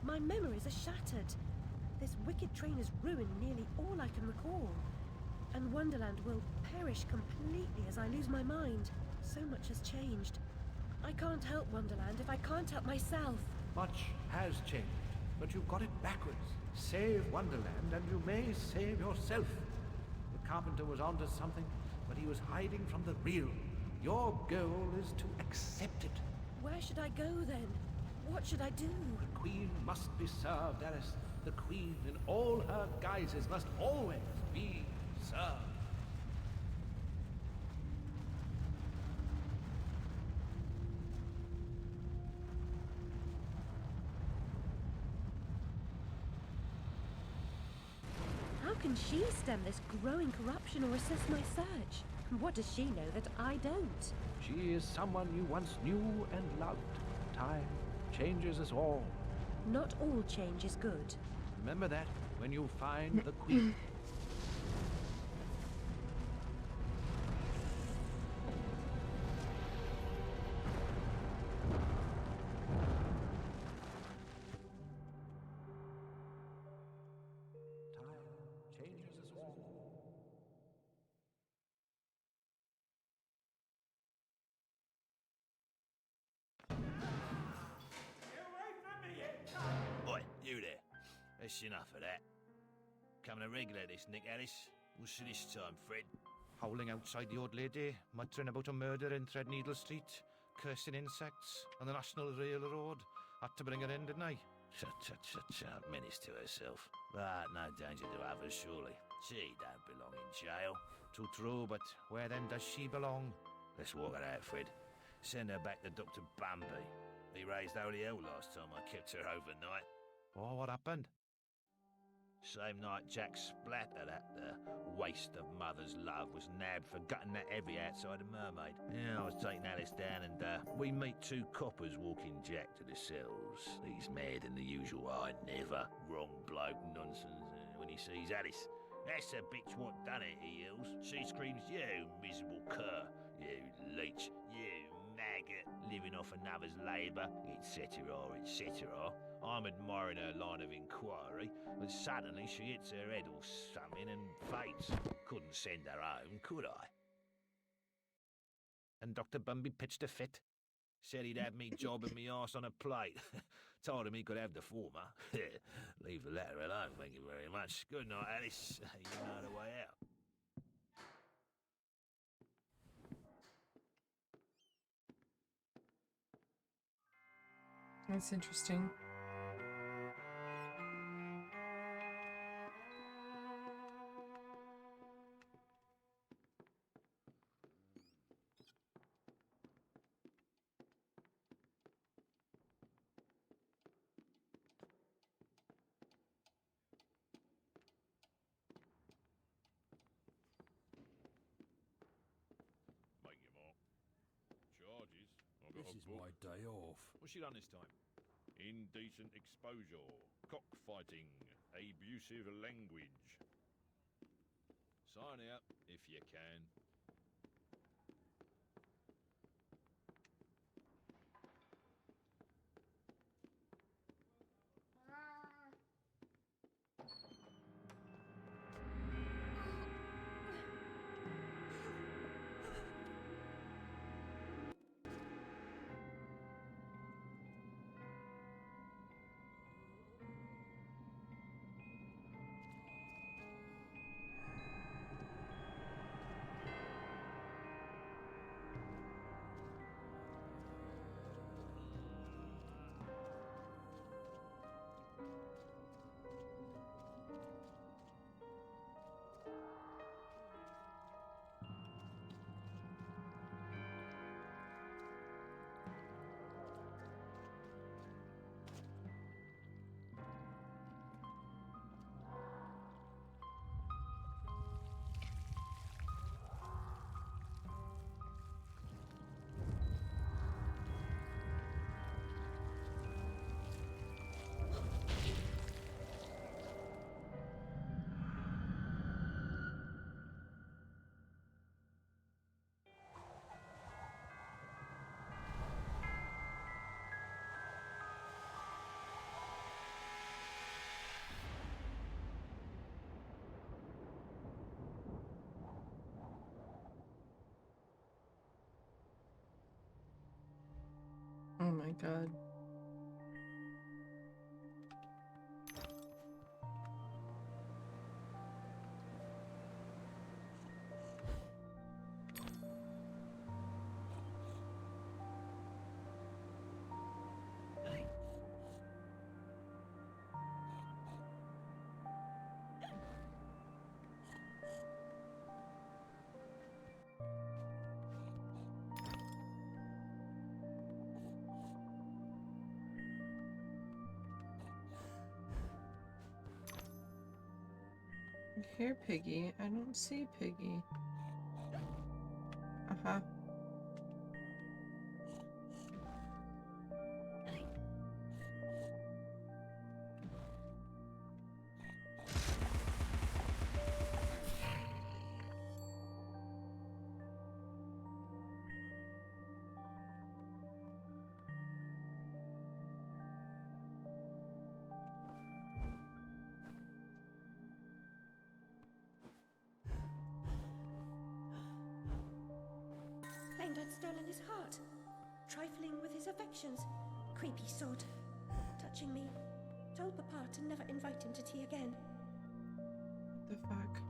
Speaker 17: My memories are shattered. This wicked train has ruined nearly all I can recall. And Wonderland will perish completely as I lose my mind. So much has changed. I can't help Wonderland if I can't help myself.
Speaker 16: Much has changed, but you've got it backwards. Save Wonderland and you may save yourself. The carpenter was onto something, but he was hiding from the real. Your goal is to accept it.
Speaker 17: Where should I go then? What should I do?
Speaker 16: The Queen must be served, Alice. The Queen in all her guises must always be served.
Speaker 17: How can she stem this growing corruption or assist my search? What does she know that I don't?
Speaker 16: She is someone you once knew and loved. Time changes us all.
Speaker 17: Not all change is good.
Speaker 16: Remember that when you find the Queen. Time changes us all.
Speaker 19: Oi, you there. That's enough of that. Coming a regular this, Nick Alice. What's this time, Fred?
Speaker 16: Howling outside the old lady, muttering about a murder in Threadneedle Street, cursing insects on the National Railroad. Had to bring her in, didn't I?
Speaker 19: Shut, menace to herself. But no danger to others, surely. She don't belong in jail.
Speaker 16: Too true, but where then does she belong?
Speaker 19: Let's walk her out, Fred. Send her back to Dr. Bambi. He raised holy hell last time I kept her overnight.
Speaker 16: Oh, what happened?
Speaker 19: Same night Jack Splatter, that waste of mother's love, was nabbed for gutting that heavy outside a mermaid. Yeah, I was taking Alice down and we meet two coppers walking Jack to the cells. He's mad than the usual I never. Wrong bloke nonsense when he sees Alice. That's the bitch what done it, he yells. She screams, you miserable cur, you leech, you maggot, living off another's labour, etc., etc. I'm admiring her line of inquiry, but suddenly she hits her head or something and faints. Couldn't send her home, could I?
Speaker 16: And Dr. Bumby pitched a fit.
Speaker 19: Said he'd have me jobbing me arse on a plate. Told him he could have the former. Leave the latter alone, thank you very much. Good night, Alice. You know the way out.
Speaker 1: That's interesting.
Speaker 5: Make your mark. Charges. I've got
Speaker 7: This
Speaker 5: a
Speaker 7: is
Speaker 5: book.
Speaker 7: my day off.
Speaker 5: What's she done this time? Indecent exposure, cockfighting, abusive language. Sign out if you can.
Speaker 1: god. I hear Piggy. I don't see Piggy. Uh-huh.
Speaker 17: Claimed I'd stolen his heart. Trifling with his affections. Creepy sod. Touching me. Told Papa to never invite him to tea again.
Speaker 1: What the fuck?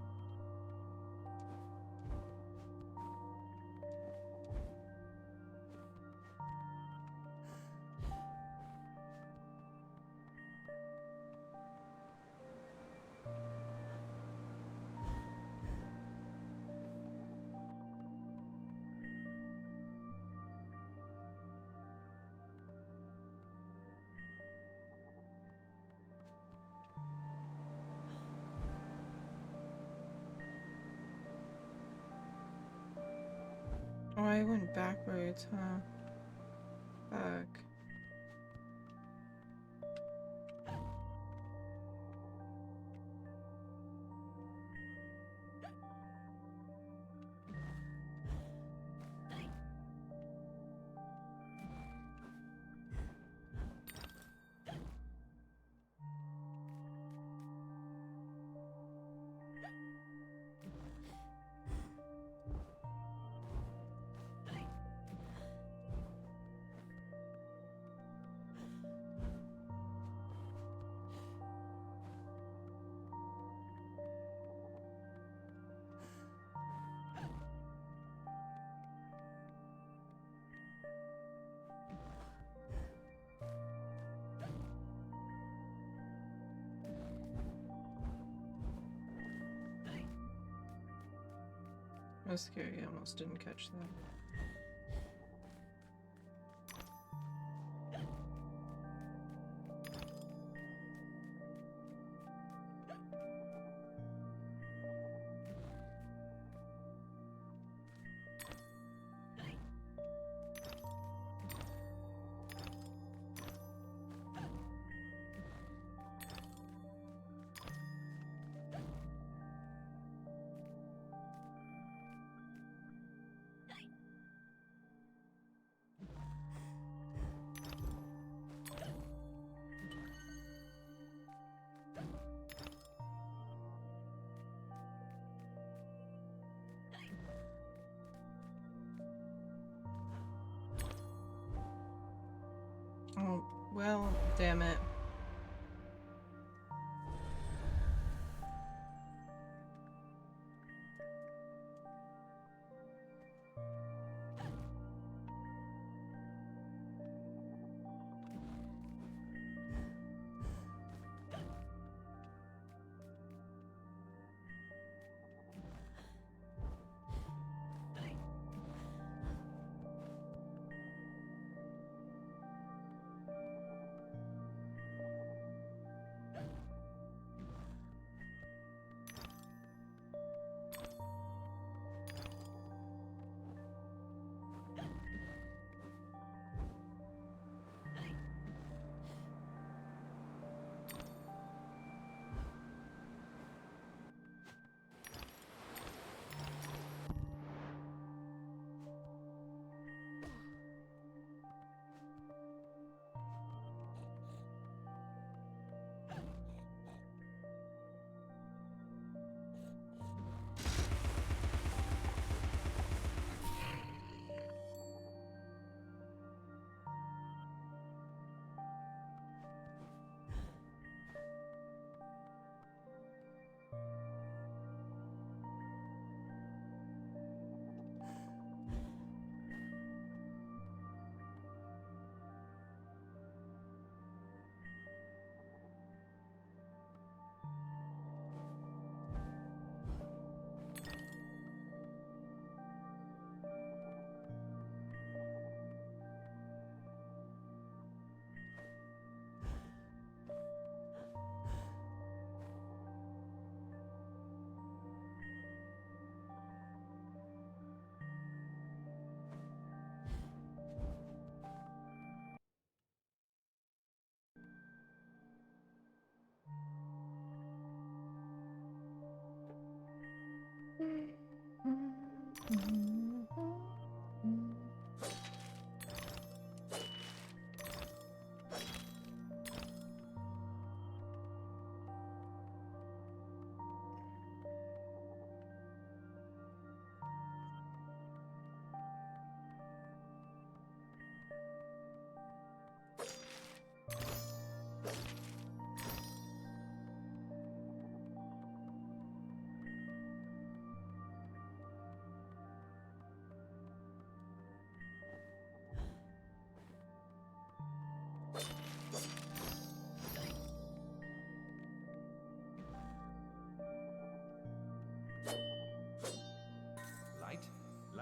Speaker 1: Oh, I went backwards, huh? Fuck. That was scary. I almost didn't catch that. Oh, well, damn it.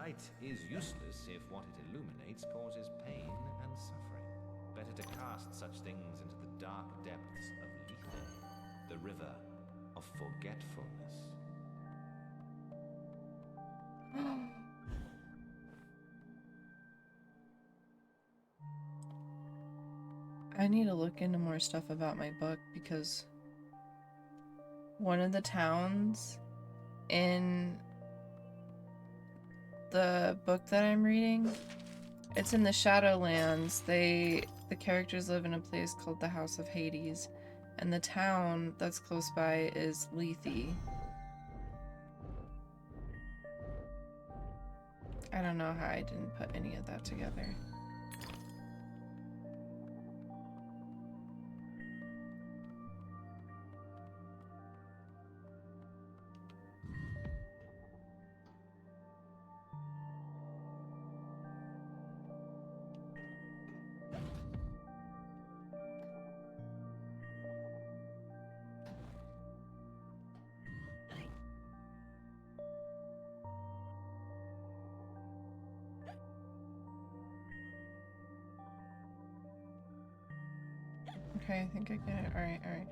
Speaker 20: Light is useless if what it illuminates causes pain and suffering. Better to cast such things into the dark depths of Lethe, the river of forgetfulness.
Speaker 1: I need to look into more stuff about my book because one of the towns in the book that I'm reading, it's in the Shadowlands. The characters live in a place called the House of Hades, and the town that's close by is Lethe. I don't know how I didn't put any of that together. Okay, I think I get it. Alright, alright.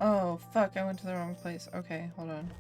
Speaker 1: Oh, fuck, I went to the wrong place. Okay, hold on.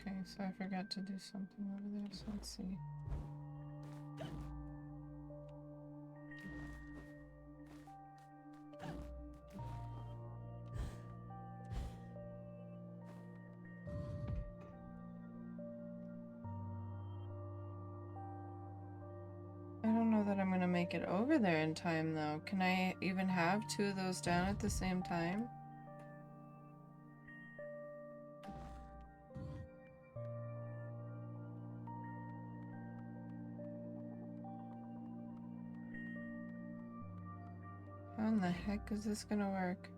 Speaker 1: Okay, so I forgot to do something over there, so let's see. I don't know that I'm gonna make it over there in time though. Can I even have two of those down at the same time? How in the heck is this gonna work?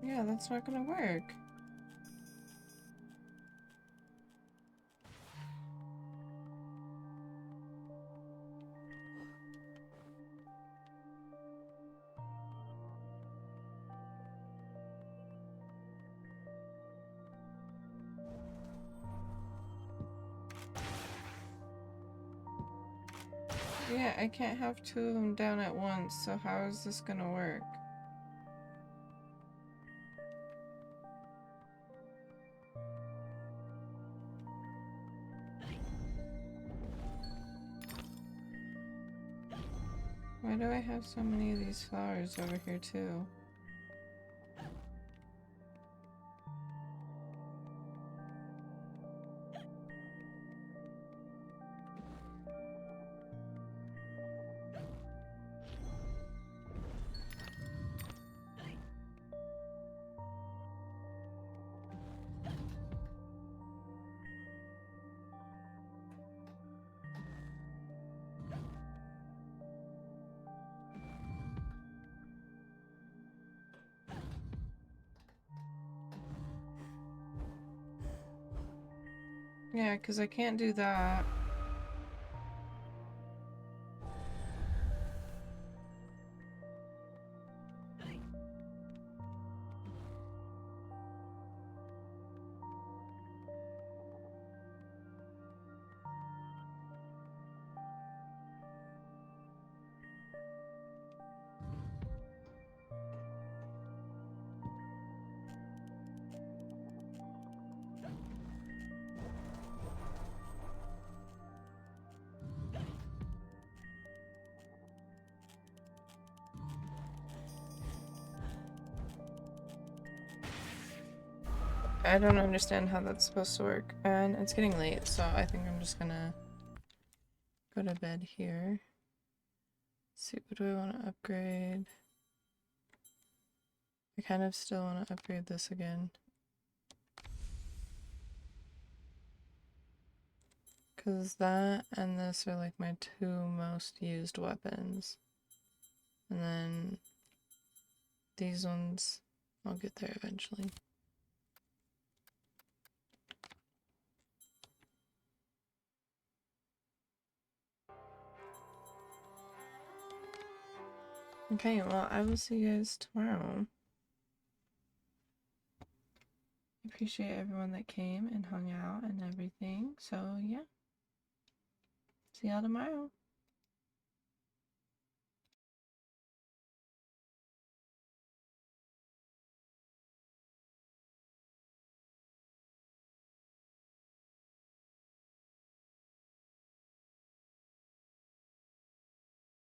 Speaker 1: Yeah, that's not gonna work. Yeah, I can't have two of them down at once, so how is this gonna work? Why do I have so many of these flowers over here too? Yeah, because I can't do that. I don't understand how that's supposed to work. And it's getting late, so I think I'm just gonna go to bed here. Let's see, what do I want to upgrade? I kind of still want to upgrade this again. Because that and this are like my two most used weapons. And then these ones, I'll get there eventually. Okay, well, I will see you guys tomorrow. Appreciate everyone that came and hung out and everything. So, yeah. See y'all tomorrow.